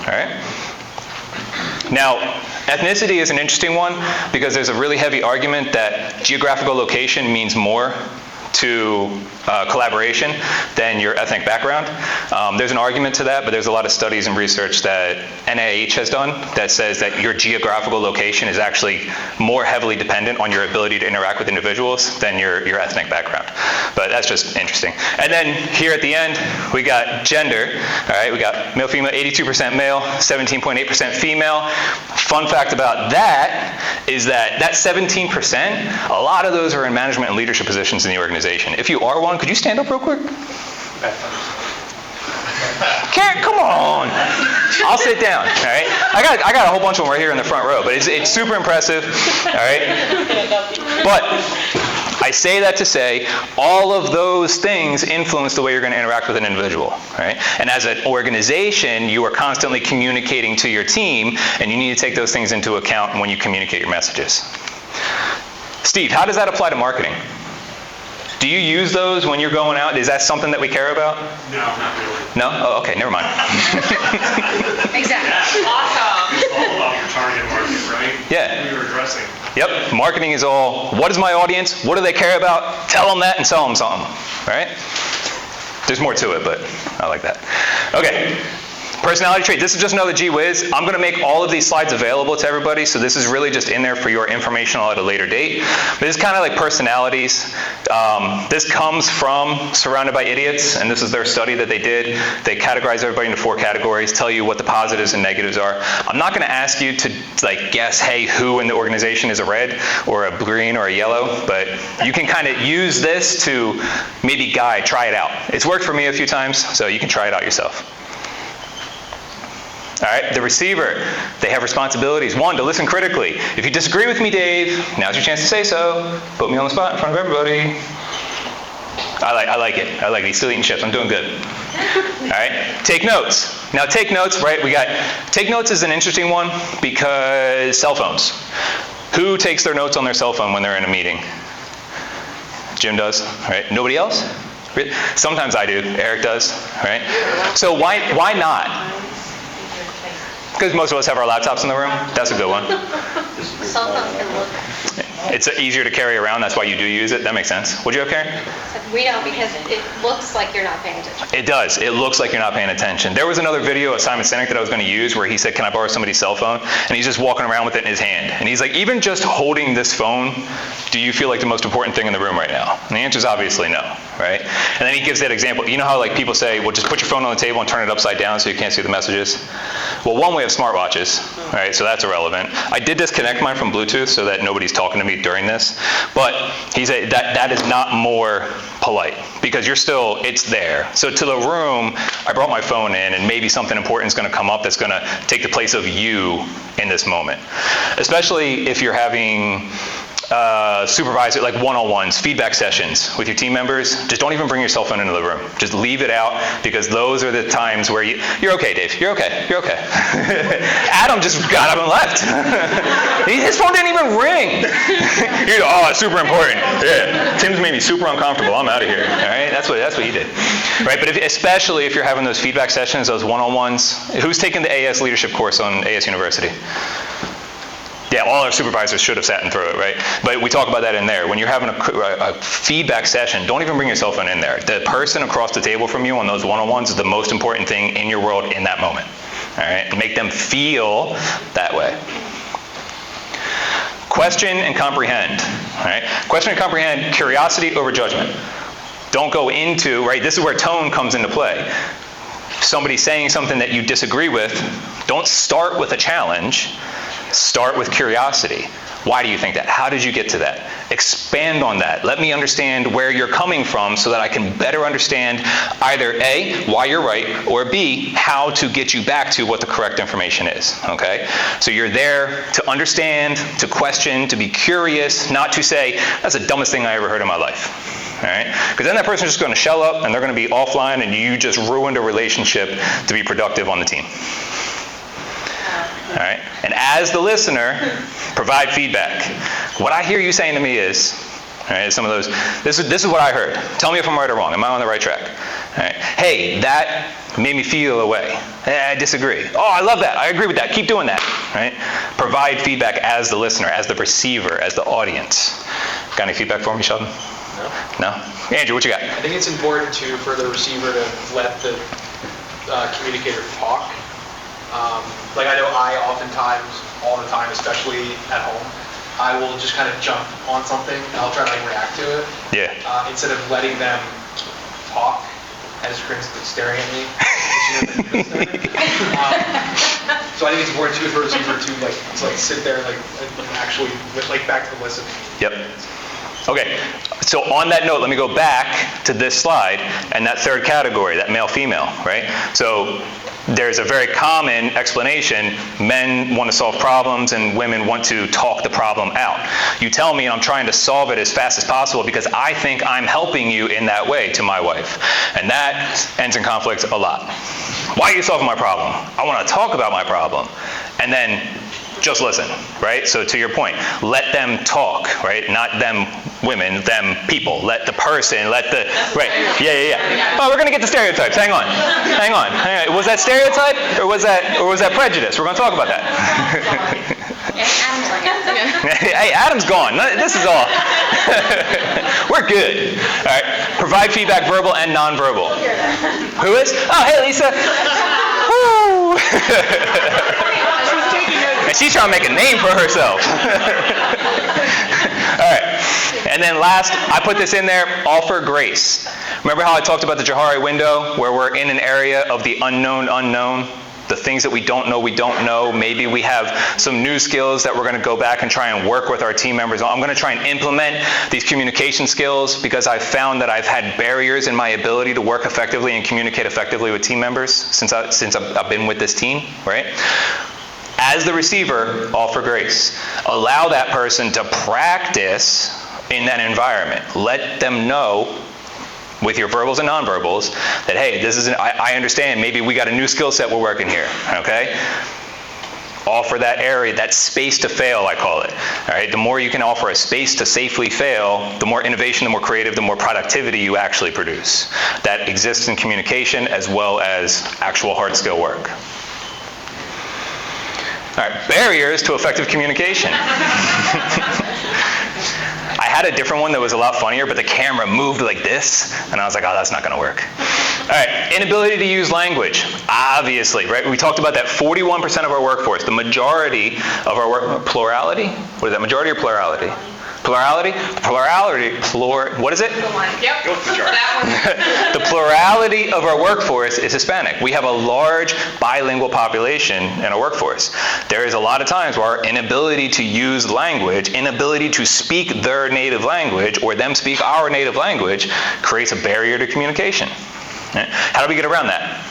[SPEAKER 5] All right. Now, ethnicity is an interesting one because there's a really heavy argument that geographical location means more to collaboration than your ethnic background. There's an argument to that, but there's a lot of studies and research that NIH has done that says that your geographical location is actually more heavily dependent on your ability to interact with individuals than your ethnic background. But that's just interesting. And then here at the end, we got gender. All right, we got male, female, 82% male, 17.8% female. Fun fact about that is that 17%, a lot of those are in management and leadership positions in the organization. If you are one, could you stand up real quick? Can't, come on. I'll sit down, all right? I got a whole bunch of them right here in the front row, but it's super impressive, all right? But I say that to say all of those things influence the way you're going to interact with an individual, right? And as an organization, you are constantly communicating to your team, and you need to take those things into account when you communicate your messages. Steve, how does that apply to marketing? Do you use those when you're going out? Is that something that we care about?
[SPEAKER 8] No, not really.
[SPEAKER 5] No? Oh, okay, never mind.
[SPEAKER 15] Exactly.
[SPEAKER 8] It's all about your target market, right?
[SPEAKER 5] Yeah.
[SPEAKER 8] Who you're addressing.
[SPEAKER 5] Yep, marketing is all, what is my audience? What do they care about? Tell them that and sell them something, right? There's more to it, but I like that. Okay. Personality trait, this is just another gee whiz. I'm going to make all of these slides available to everybody, so this is really just in there for your informational at a later date. But it's kind of like personalities. This comes from Surrounded by Idiots, and this is their study that they did. They categorize everybody into 4 categories, tell you what the positives and negatives are. I'm not going to ask you to guess, hey, who in the organization is a red or a green or a yellow, but you can kind of use this to maybe guide, try it out. It's worked for me a few times, so you can try it out yourself. All right, the receiver, they have responsibilities. 1, to listen critically. If you disagree with me, Dave, now's your chance to say so. Put me on the spot in front of everybody. I like it. I like it. He's still eating chips. I'm doing good. All right, take notes. Now take notes, right? Take notes is an interesting one because cell phones. Who takes their notes on their cell phone when they're in a meeting? Jim does, right? Nobody else? Sometimes I do. Eric does, right? So why not? Because most of us have our laptops in the room. That's a good one.
[SPEAKER 15] Cell phone can look.
[SPEAKER 5] It's easier to carry around. That's why you do use it. That makes sense. Would you have, Karen?
[SPEAKER 15] We don't, because it looks like you're not paying attention.
[SPEAKER 5] It does. It looks like you're not paying attention. There was another video of Simon Sinek that I was going to use where he said, can I borrow somebody's cell phone? And he's just walking around with it in his hand. And he's like, even just holding this phone, do you feel like the most important thing in the room right now? And the answer is obviously no, right? And then he gives that example. You know how people say, well, just put your phone on the table and turn it upside down so you can't see the messages? Well, one, we have smartwatches, right? So that's irrelevant. I did disconnect mine from Bluetooth so that nobody's talking to me during this. But he said that is not more polite because it's there. So to the room, I brought my phone in and maybe something important is going to come up that's going to take the place of you in this moment. Especially if you're having supervisor, like one-on-ones, feedback sessions with your team members, just don't even bring your cell phone into the room. Just leave it out because those are the times where you're okay, Dave. You're okay. You're okay. Adam just got up and left. His phone didn't even ring. Oh, it's super important. Yeah. Tim's made me super uncomfortable. I'm out of here. All right. That's what he did. Right. But especially if you're having those feedback sessions, those one-on-ones. Who's taken the AS leadership course on AS University? Yeah, all our supervisors should have sat and through it, right? But we talk about that in there. When you're having a feedback session, don't even bring your cell phone in there. The person across the table from you on those one-on-ones is the most important thing in your world in that moment. All right? Make them feel that way. Question and comprehend. All right? Question and comprehend, curiosity over judgment. Don't go into, right? This is where tone comes into play. Somebody saying something that you disagree with, don't start with a challenge. Start with curiosity. Why do you think that? How did you get to that? Expand on that. Let me understand where you're coming from so that I can better understand either A, why you're right, or B, how to get you back to what the correct information is. Okay? So you're there to understand, to question, to be curious, not to say, that's the dumbest thing I ever heard in my life. All right? Because then that person's just going to shell up and they're going to be offline and you just ruined a relationship to be productive on the team. All right? And as the listener, provide feedback. What I hear you saying to me is, all right, some of those, this is what I heard. Tell me if I'm right or wrong. Am I on the right track? All right. Hey, that made me feel a way. I disagree. Oh, I love that. I agree with that. Keep doing that. Right? Provide feedback as the listener, as the receiver, as the audience. Got any feedback for me, Sheldon? No? Andrew, what you got?
[SPEAKER 8] I think it's important for the receiver to let the communicator talk. I know I oftentimes, all the time, especially at home, I will just kind of jump on something and I'll try to react to it.
[SPEAKER 5] Yeah.
[SPEAKER 8] Instead of letting them talk and just staring at me. So I think it's important too for a receiver to sit there and actually back to listening.
[SPEAKER 5] Yep. Okay, so on that note, let me go back to this slide and that third category, that male-female, right? So there's a very common explanation: men want to solve problems and women want to talk the problem out. You tell me and I'm trying to solve it as fast as possible because I think I'm helping you in that way to my wife. And that ends in conflict a lot. Why are you solving my problem? I want to talk about my problem. And then just listen, right? So to your point, let them talk, right? Not them women, them people. Let the person, let the, right? Yeah. Oh, we're going to get to stereotypes. Hang on. Was that stereotype or was that prejudice? We're going to talk about that. Hey, Adam's gone. This is all. We're good. All right. Provide feedback, verbal and nonverbal. Who is? Oh, hey, Lisa. Woo. And she's trying to make a name for herself. All right. And then last, I put this in there, offer grace. Remember how I talked about the Johari window, where we're in an area of the unknown? The things that we don't know. Maybe we have some new skills that we're going to go back and try and work with our team members on. I'm going to try and implement these communication skills because I've found that I've had barriers in my ability to work effectively and communicate effectively with team members since I've been with this team, right? As the receiver, offer grace. Allow that person to practice in that environment. Let them know with your verbals and nonverbals that, hey, I understand, maybe we got a new skill set we're working here, okay? Offer that area, that space to fail, I call it. All right? The more you can offer a space to safely fail, the more innovation, the more creative, the more productivity you actually produce. That exists in communication as well as actual hard skill work. All right, barriers to effective communication. I had a different one that was a lot funnier, but the camera moved like this, and I was like, oh, that's not going to work. All right, inability to use language. Obviously, right? We talked about that 41% of our workforce, the majority of our work, plurality? What is that, majority or plurality? Plurality? What is it?
[SPEAKER 15] Yep.
[SPEAKER 5] The plurality of our workforce is Hispanic. We have a large bilingual population in our workforce. There is a lot of times where our inability to use language, inability to speak their native language, or them speak our native language, creates a barrier to communication. Right? How do we get around that?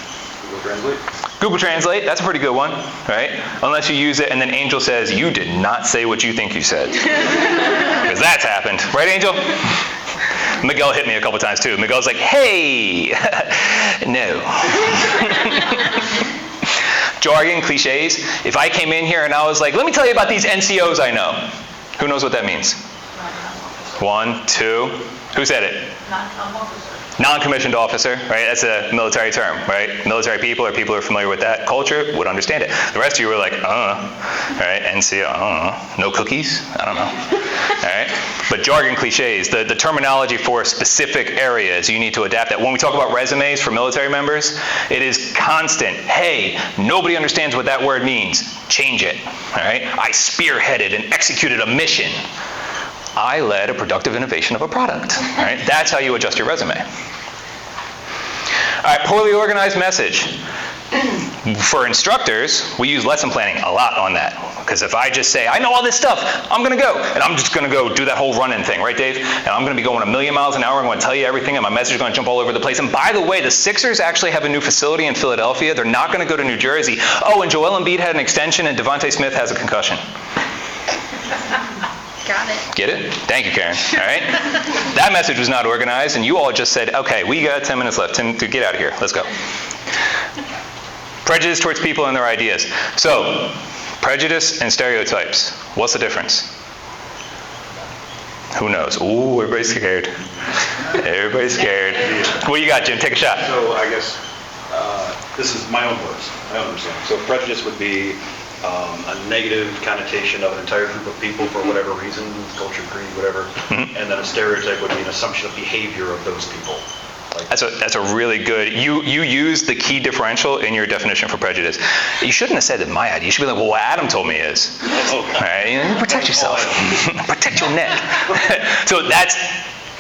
[SPEAKER 4] Google Translate.
[SPEAKER 5] Google Translate, that's a pretty good one, right? Unless you use it and then Angel says, you did not say what you think you said. Because that's happened. Right, Angel? Miguel hit me a couple times too. Miguel's like, hey, no. Jargon, cliches. If I came in here and I was like, let me tell you about these NCOs I know. Who knows what that means? 1, 2. Who said it? Non-commissioned officer, right? That's a military term, right? Military people or people who are familiar with that culture would understand it. The rest of you were like, right? NCO, no cookies? I don't know. All right? But jargon, cliches, the terminology for specific areas, you need to adapt that. When we talk about resumes for military members, it is constant. Hey, nobody understands what that word means. Change it, all right? I spearheaded and executed a mission. I led a productive innovation of a product. All right? That's how you adjust your resume. All right, poorly organized message. For instructors, we use lesson planning a lot on that. Because if I just say, I know all this stuff, I'm going to go. And I'm just going to go do that whole run-in thing, right, Dave? And I'm going to be going 1,000,000 miles an hour. I'm going to tell you everything, and my message is going to jump all over the place. And by the way, the Sixers actually have a new facility in Philadelphia. They're not going to go to New Jersey. Oh, and Joel Embiid had an extension, and Devontae Smith has a concussion.
[SPEAKER 15] Got it.
[SPEAKER 5] Get it? Thank you, Karen. All right? That message was not organized, and you all just said, okay, we got 10 minutes left. Tim, get out of here. Let's go. Prejudice towards people and their ideas. So, prejudice and stereotypes. What's the difference? Who knows? Ooh, everybody's scared. Everybody's scared. What you got, Jim? Take a shot.
[SPEAKER 4] So I guess this is my own words, my own understanding. So prejudice would be a negative connotation of an entire group of people for whatever reason, culture, creed, whatever. Mm-hmm. And then a stereotype would be an assumption of behavior of those people. Like,
[SPEAKER 5] that's a really good, you use the key differential in your definition for prejudice. You shouldn't have said that my idea. You should be like, well, what Adam told me is. All right? Protect yourself. Protect your neck. So that's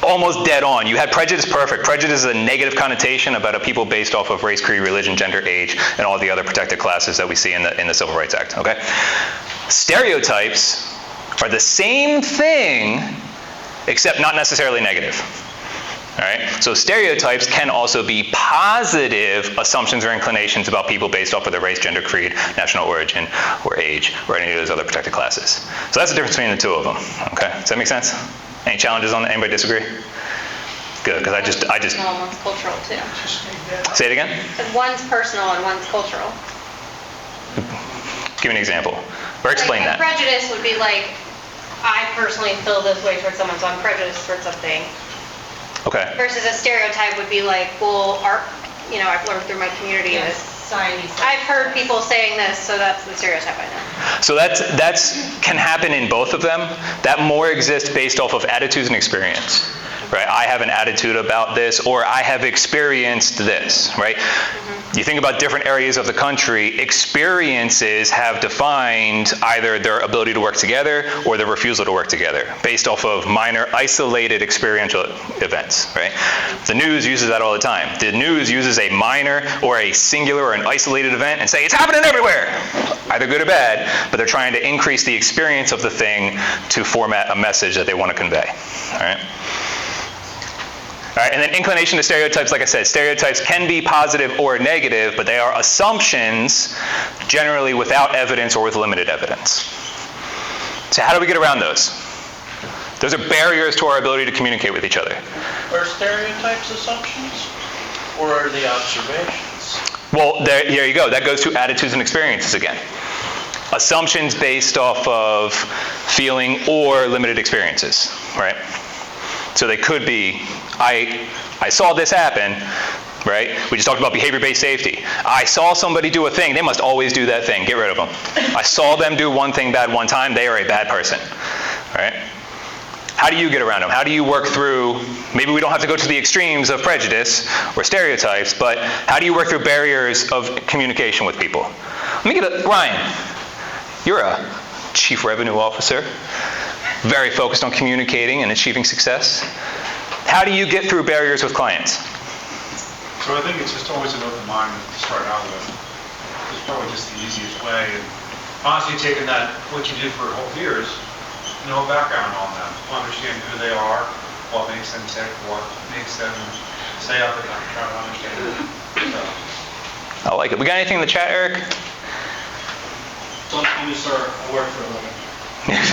[SPEAKER 5] almost dead on. You had prejudice perfect. Prejudice is a negative connotation about a people based off of race, creed, religion, gender, age, and all the other protected classes that we see in the Civil Rights Act. Okay? Stereotypes are the same thing, except not necessarily negative. All right? So stereotypes can also be positive assumptions or inclinations about people based off of their race, gender, creed, national origin, or age, or any of those other protected classes. So that's the difference between the two of them. Okay? Does that make sense? Any challenges on that? Anybody disagree? Good, because I just.
[SPEAKER 15] Personal and one's cultural too.
[SPEAKER 5] Say it again?
[SPEAKER 15] Because one's personal and one's cultural.
[SPEAKER 5] Give me an example. Or explain
[SPEAKER 15] Like,
[SPEAKER 5] that.
[SPEAKER 15] Prejudice would be like, I personally feel this way towards someone, so I'm prejudiced towards something.
[SPEAKER 5] Okay.
[SPEAKER 15] Versus a stereotype would be like, well, I've learned through my community this. I've heard people saying this, so that's the stereotype I know.
[SPEAKER 5] So that's can happen in both of them. That more exists based off of attitudes and experience. Right? I have an attitude about this, or I have experienced this, right? You think about different areas of the country, experiences have defined either their ability to work together or their refusal to work together, based off of minor, isolated experiential events, right? The news uses that all the time. The news uses a minor or a singular or an isolated event and say, it's happening everywhere, either good or bad, but they're trying to increase the experience of the thing to format a message that they want to convey, all right? All right, and then inclination to stereotypes, like I said, stereotypes can be positive or negative, but they are assumptions generally without evidence or with limited evidence. So how do we get around those? Those are barriers to our ability to communicate with each other.
[SPEAKER 17] Are stereotypes assumptions, or are they observations?
[SPEAKER 5] Well, there you go. That goes to attitudes and experiences again. Assumptions based off of feeling or limited experiences, right? So they could be, I saw this happen, right? We just talked about behavior-based safety. I saw somebody do a thing. They must always do that thing. Get rid of them. I saw them do one thing bad one time. They are a bad person, right? How do you get around them? How do you work through, maybe we don't have to go to the extremes of prejudice or stereotypes, but how do you work through barriers of communication with people? Let me get Ryan, you're a chief revenue officer, very focused on communicating and achieving success. How do you get through barriers with clients?
[SPEAKER 18] So I think it's just always an open mind to start out with. It's probably just the easiest way. And honestly, taking that, what you did for whole years, no background on them, understand who they are, what makes them tick, what makes them stay up at night, trying to understand it. So.
[SPEAKER 5] I like it. We got anything in the chat, Eric?
[SPEAKER 18] So I'm just sir, I work for a living.
[SPEAKER 5] Is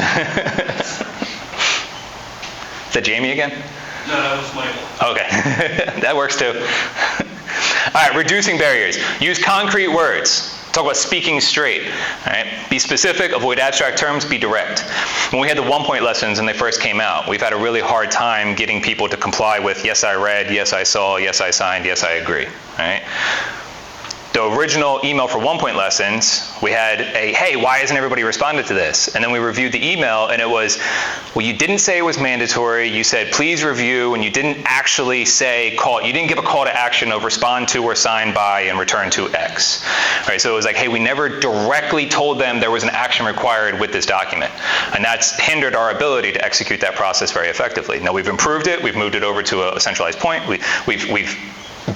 [SPEAKER 5] that Jamie again?
[SPEAKER 18] No, that was Michael.
[SPEAKER 5] Okay, that works too. All right, reducing barriers. Use concrete words. Talk about speaking straight. All right, be specific, avoid abstract terms, be direct. When we had the 1-point lessons and they first came out, we've had a really hard time getting people to comply with, yes, I read, yes, I saw, yes, I signed, yes, I agree. All right. The original email for 1-point lessons, we had a, hey, why hasn't everybody responded to this? And then we reviewed the email and it was, well, you didn't say it was mandatory, you said please review, and you didn't actually say you didn't give a call to action of respond to or sign by and return to X. All right, so it was like, hey, we never directly told them there was an action required with this document. And that's hindered our ability to execute that process very effectively. Now we've improved it, we've moved it over to a centralized point, we've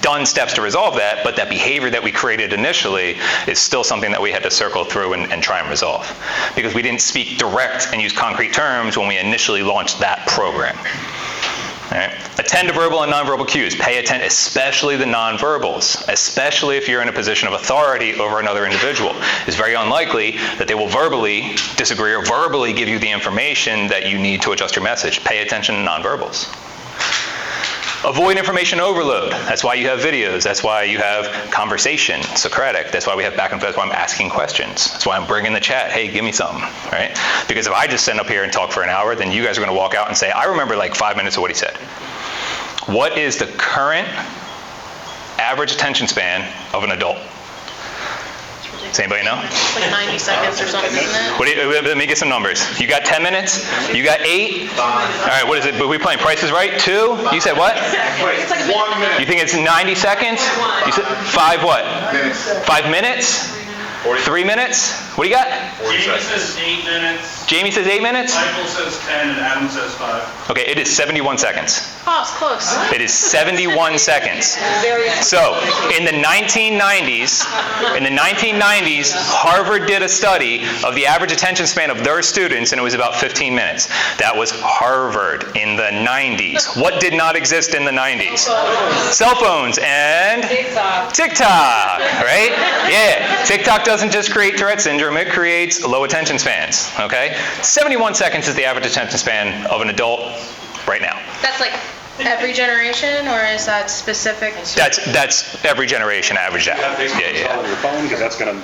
[SPEAKER 5] done steps to resolve that, but that behavior that we created initially is still something that we had to circle through and try and resolve. Because we didn't speak direct and use concrete terms when we initially launched that program. All right. Attend to verbal and nonverbal cues. Pay attention, especially the nonverbals, especially if you're in a position of authority over another individual. It's very unlikely that they will verbally disagree or verbally give you the information that you need to adjust your message. Pay attention to nonverbals. Avoid information overload. That's why you have videos. That's why you have conversation, Socratic. That's why we have back and forth. That's why I'm asking questions. That's why I'm bringing the chat. Hey, give me something, right? Because if I just stand up here and talk for an hour, then you guys are going to walk out and say, I remember like 5 minutes of what he said. What is the current average attention span of an adult? Does anybody know?
[SPEAKER 14] Like 90 seconds or something, isn't it?
[SPEAKER 5] Let me get some numbers. You got 10 minutes? You got 8? 5. All right, what is it? Are we playing Price is Right? 2? 5. You said what?
[SPEAKER 14] It's like 1 minute.
[SPEAKER 5] You think it's 90 seconds? You said 5 what? 5 minutes? 3 minutes?
[SPEAKER 1] What do you got?
[SPEAKER 18] Jamie says 8 minutes.
[SPEAKER 1] Jamie says 8 minutes?
[SPEAKER 18] Michael says 10, and Adam says 5.
[SPEAKER 1] Okay, it is 71 seconds.
[SPEAKER 14] Oh, it's close.
[SPEAKER 1] It is 71 seconds. So, in the 1990s, Harvard did a study of the average attention span of their students, and it was about 15 minutes. That was Harvard in the 90s. What did not exist in the 90s? Cell phones and TikTok, right? Yeah, TikTok doesn't just create Tourette syndrome, it creates low attention spans, okay? 71 seconds is the average attention span of an adult right now.
[SPEAKER 14] That's like every generation, or is that specific?
[SPEAKER 1] That's every generation averaged out. Yeah.
[SPEAKER 4] On your phone, because that's going to...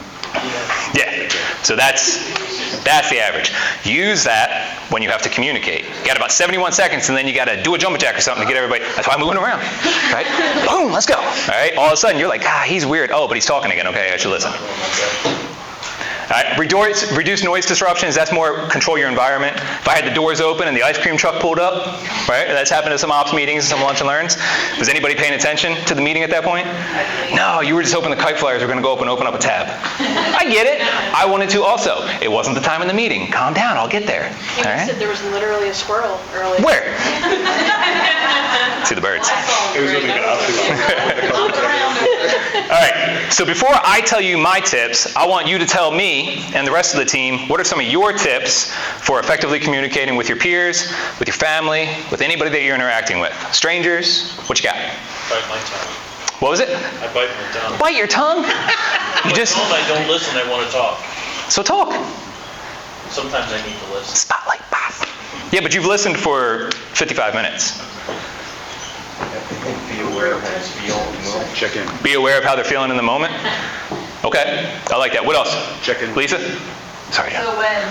[SPEAKER 1] Yeah, so that's the average. Use that when you have to communicate. You got about 71 seconds, and then you got to do a jumping jack or something to get everybody. That's why I'm moving around, right? Boom, let's go. All right, all of a sudden you're like, he's weird. Oh, but he's talking again. Okay, I should listen. All right, reduce noise disruptions. That's more control your environment. If I had the doors open and the ice cream truck pulled up, right? That's happened to some ops meetings and some lunch and learns. Was anybody paying attention to the meeting at that point? No, you were just hoping the kite flyers were going to go up and open up a tab. I get it. I wanted to also. It wasn't the time in the meeting. Calm down. I'll get there.
[SPEAKER 15] You said there was literally a squirrel earlier.
[SPEAKER 1] Where? See the birds.
[SPEAKER 4] It was really good.
[SPEAKER 1] All right, so before I tell you my tips, I want you to tell me and the rest of the team, what are some of your tips for effectively communicating with your peers, with your family, with anybody that you're interacting with? Strangers, what you got?
[SPEAKER 17] Bite my tongue.
[SPEAKER 1] What was it?
[SPEAKER 17] I bite my tongue.
[SPEAKER 1] Bite your tongue? You just...
[SPEAKER 17] I don't listen, I want to talk.
[SPEAKER 1] So talk.
[SPEAKER 17] Sometimes I need to listen.
[SPEAKER 1] Spotlight pop. Yeah, but you've listened for 55 minutes.
[SPEAKER 6] Be aware of how you feel in the moment.
[SPEAKER 4] Check in.
[SPEAKER 1] Be aware of how they're feeling in the moment. Okay, I like that. What else?
[SPEAKER 4] Check in.
[SPEAKER 1] Lisa? Sorry.
[SPEAKER 19] So when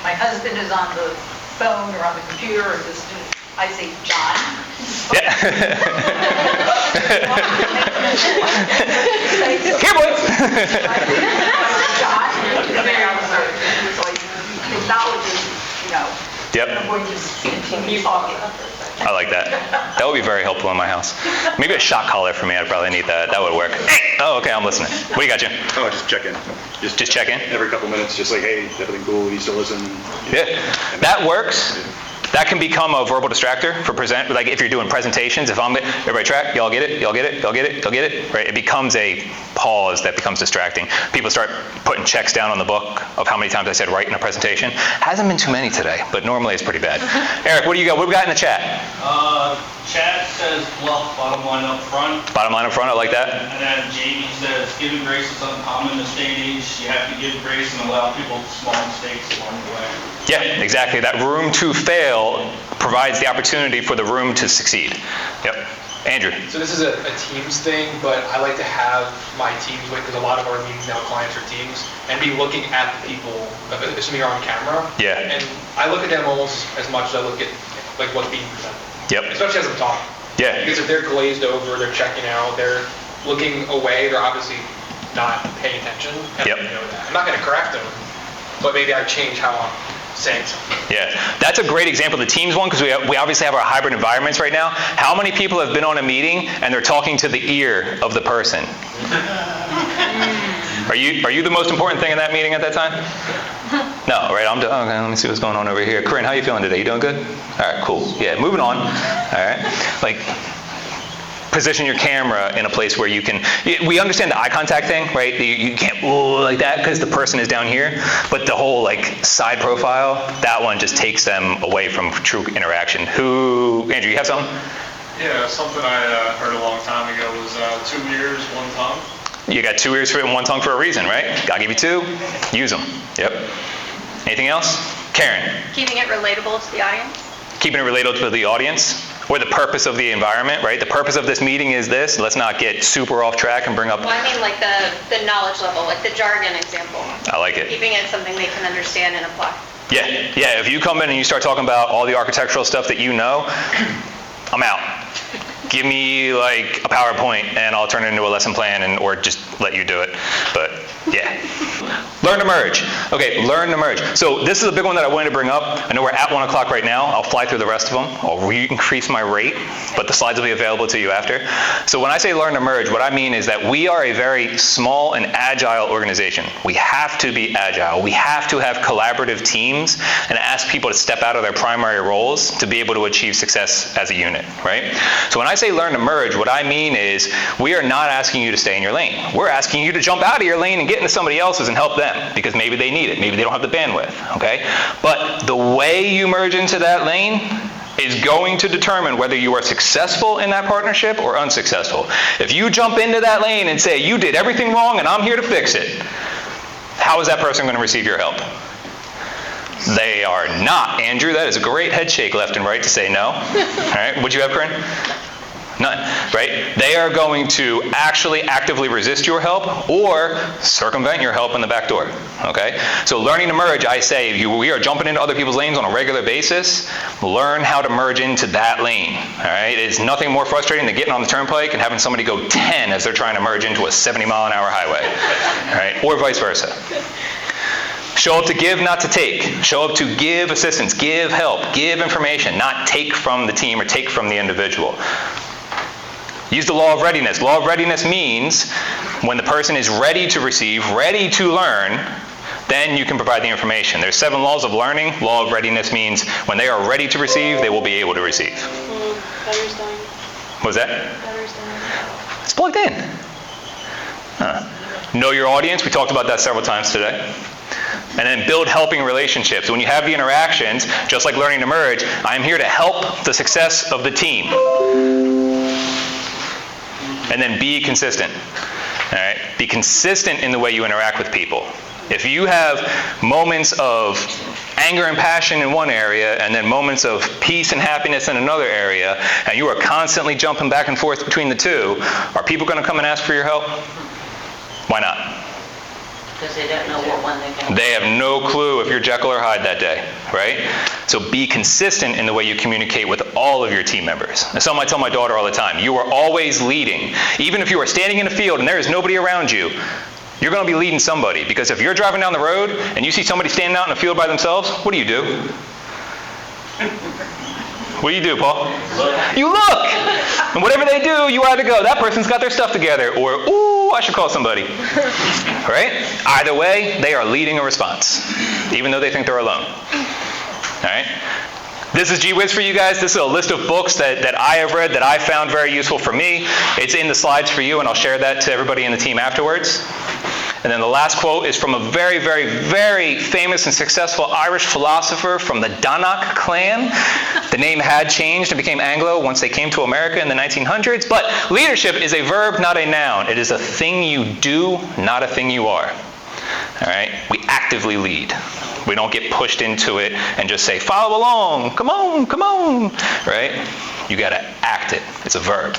[SPEAKER 19] my husband is on the phone or on the computer or just, I say, John.
[SPEAKER 1] Yeah. Here, boy.
[SPEAKER 19] John. So he acknowledges,
[SPEAKER 1] Yep.
[SPEAKER 19] I'm going to just continue talking.
[SPEAKER 1] I like that. That would be very helpful in my house. Maybe a shot collar for me. I'd probably need that. That would work. Hey! Oh, okay, I'm listening. What do you got, Jim?
[SPEAKER 4] Oh, just check in.
[SPEAKER 1] Just check in?
[SPEAKER 4] Every couple minutes, just like, hey, everything cool? You still listen?
[SPEAKER 1] Yeah. That works. That can become a verbal distractor for like if you're doing presentations. If everybody track, y'all get it, y'all get it, y'all get it, y'all get it, right? It becomes a pause that becomes distracting. People start putting checks down on the book of how many times I said right in a presentation. Hasn't been too many today, but normally it's pretty bad. Eric, what do you got? What do we got in the chat?
[SPEAKER 18] Chat says bluff, bottom line up front.
[SPEAKER 1] Bottom line up front, I like that.
[SPEAKER 18] And then Jamie says giving grace is uncommon in this day and age. You have to give grace and allow people small mistakes along the way.
[SPEAKER 1] Yeah, exactly. That room to fail provides the opportunity for the room to succeed. Yep. Andrew.
[SPEAKER 8] So this is a Teams thing, but I like to have my teams with, because a lot of our meetings now, clients are teams, and be looking at the people, assuming you're on camera.
[SPEAKER 1] Yeah.
[SPEAKER 8] And I look at them almost as much as I look at like what's being presented.
[SPEAKER 1] Yep.
[SPEAKER 8] Especially as I'm talking.
[SPEAKER 1] Yeah.
[SPEAKER 8] Because if they're glazed over, they're checking out, they're looking away, they're obviously not paying attention. And
[SPEAKER 1] Yep.
[SPEAKER 8] I know that. I'm not going to correct them, but maybe I change how I'm saying something.
[SPEAKER 1] Yeah, that's a great example of the Teams one, because we obviously have our hybrid environments right now. How many people have been on a meeting and they're talking to the ear of the person? Are you the most important thing in that meeting at that time? No, right? Okay, let me see what's going on over here. Corinne, how you feeling today? You doing good? All right, cool. Yeah, moving on. All right, like, position your camera in a place where you can, we understand the eye contact thing, right? You can't like that because the person is down here, but the whole like side profile, that one just takes them away from true interaction. Andrew, you have something?
[SPEAKER 18] Yeah, something I heard a long time ago was 2 ears, 1 tongue.
[SPEAKER 1] You got 2 ears and 1 tongue for a reason, right? God give you 2, use them. Yep. Anything else? Karen.
[SPEAKER 15] Keeping it relatable to the audience.
[SPEAKER 1] Keeping it relatable to the audience. Or the purpose of the environment, right? The purpose of this meeting is this. Let's not get super off track and bring up...
[SPEAKER 15] Well, I mean like the knowledge level, like the jargon example.
[SPEAKER 1] I like it.
[SPEAKER 15] Keeping it something they can understand and apply.
[SPEAKER 1] Yeah. If you come in and you start talking about all the architectural stuff that you know, I'm out.
[SPEAKER 5] give me like a PowerPoint and I'll turn it into a lesson plan or just let you do it. But yeah. Learn to merge. Okay, learn to merge. So this is a big one that I wanted to bring up. I know we're at 1 o'clock right now. I'll fly through the rest of them. I'll increase my rate, but the slides will be available to you after. So when I say learn to merge, what I mean is that we are a very small and agile organization. We have to be agile. We have to have collaborative teams and ask people to step out of their primary roles to be able to achieve success as a unit, right? So when I say learn to merge, what I mean is we are not asking you to stay in your lane. We're asking you to jump out of your lane and get into somebody else's and help them because maybe they need it. Maybe they don't have the bandwidth, okay? But the way you merge into that lane is going to determine whether you are successful in that partnership or unsuccessful. If you jump into that lane and say, you did everything wrong and I'm here to fix it, how is that person going to receive your help? They are not. Andrew, that is a great head shake left and right to say no. All right, what'd you have, Corinne? None, right? They are going to actually actively resist your help or circumvent your help in the back door, okay? So learning to merge, I say, we are jumping into other people's lanes on a regular basis. Learn how to merge into that lane, all right? It's nothing more frustrating than getting on the turnpike and having somebody go 10 as they're trying to merge into a 70-mile-an-hour highway, all right? Or vice versa. Show up to give, not to take. Show up to give assistance, give help, give information, not take from the team or take from the individual. Use the law of readiness. Law of readiness means when the person is ready to receive, ready to learn, then you can provide the information. There's 7 laws of learning. Law of readiness means when they are ready to receive, they will be able to receive.
[SPEAKER 15] Battery's dying.
[SPEAKER 5] What was that?
[SPEAKER 15] Battery's dying.
[SPEAKER 5] It's plugged in. Know your audience. We talked about that several times today. And then build helping relationships. When you have the interactions, just like learning to merge, I'm here to help the success of the team. And then be consistent. All right? Be consistent in the way you interact with people. If you have moments of anger and passion in one area and then moments of peace and happiness in another area, and you are constantly jumping back and forth between the two, are people going to come and ask for your help? Why not?
[SPEAKER 12] Because they don't know what one they're going to.
[SPEAKER 5] They have no clue if you're Jekyll or Hyde that day, right? So be consistent in the way you communicate with all of your team members. And something I tell my daughter all the time, you are always leading. Even if you are standing in a field and there is nobody around you, you're going to be leading somebody. Because if you're driving down the road and you see somebody standing out in a field by themselves, what do you do? What do you do, Paul? You look! And whatever they do, you either go, that person's got their stuff together, or, ooh, I should call somebody. Right? Either way, they are leading a response, even though they think they're alone. All right? This is G-Whiz for you guys. This is a list of books that I have read that I found very useful for me. It's in the slides for you, and I'll share that to everybody in the team afterwards. And then the last quote is from a very, very, very famous and successful Irish philosopher from the Donach clan. The name had changed and became Anglo once they came to America in the 1900s. But leadership is a verb, not a noun. It is a thing you do, not a thing you are. All right? We actively lead. We don't get pushed into it and just say, follow along, come on, right? You got to act it. It's a verb.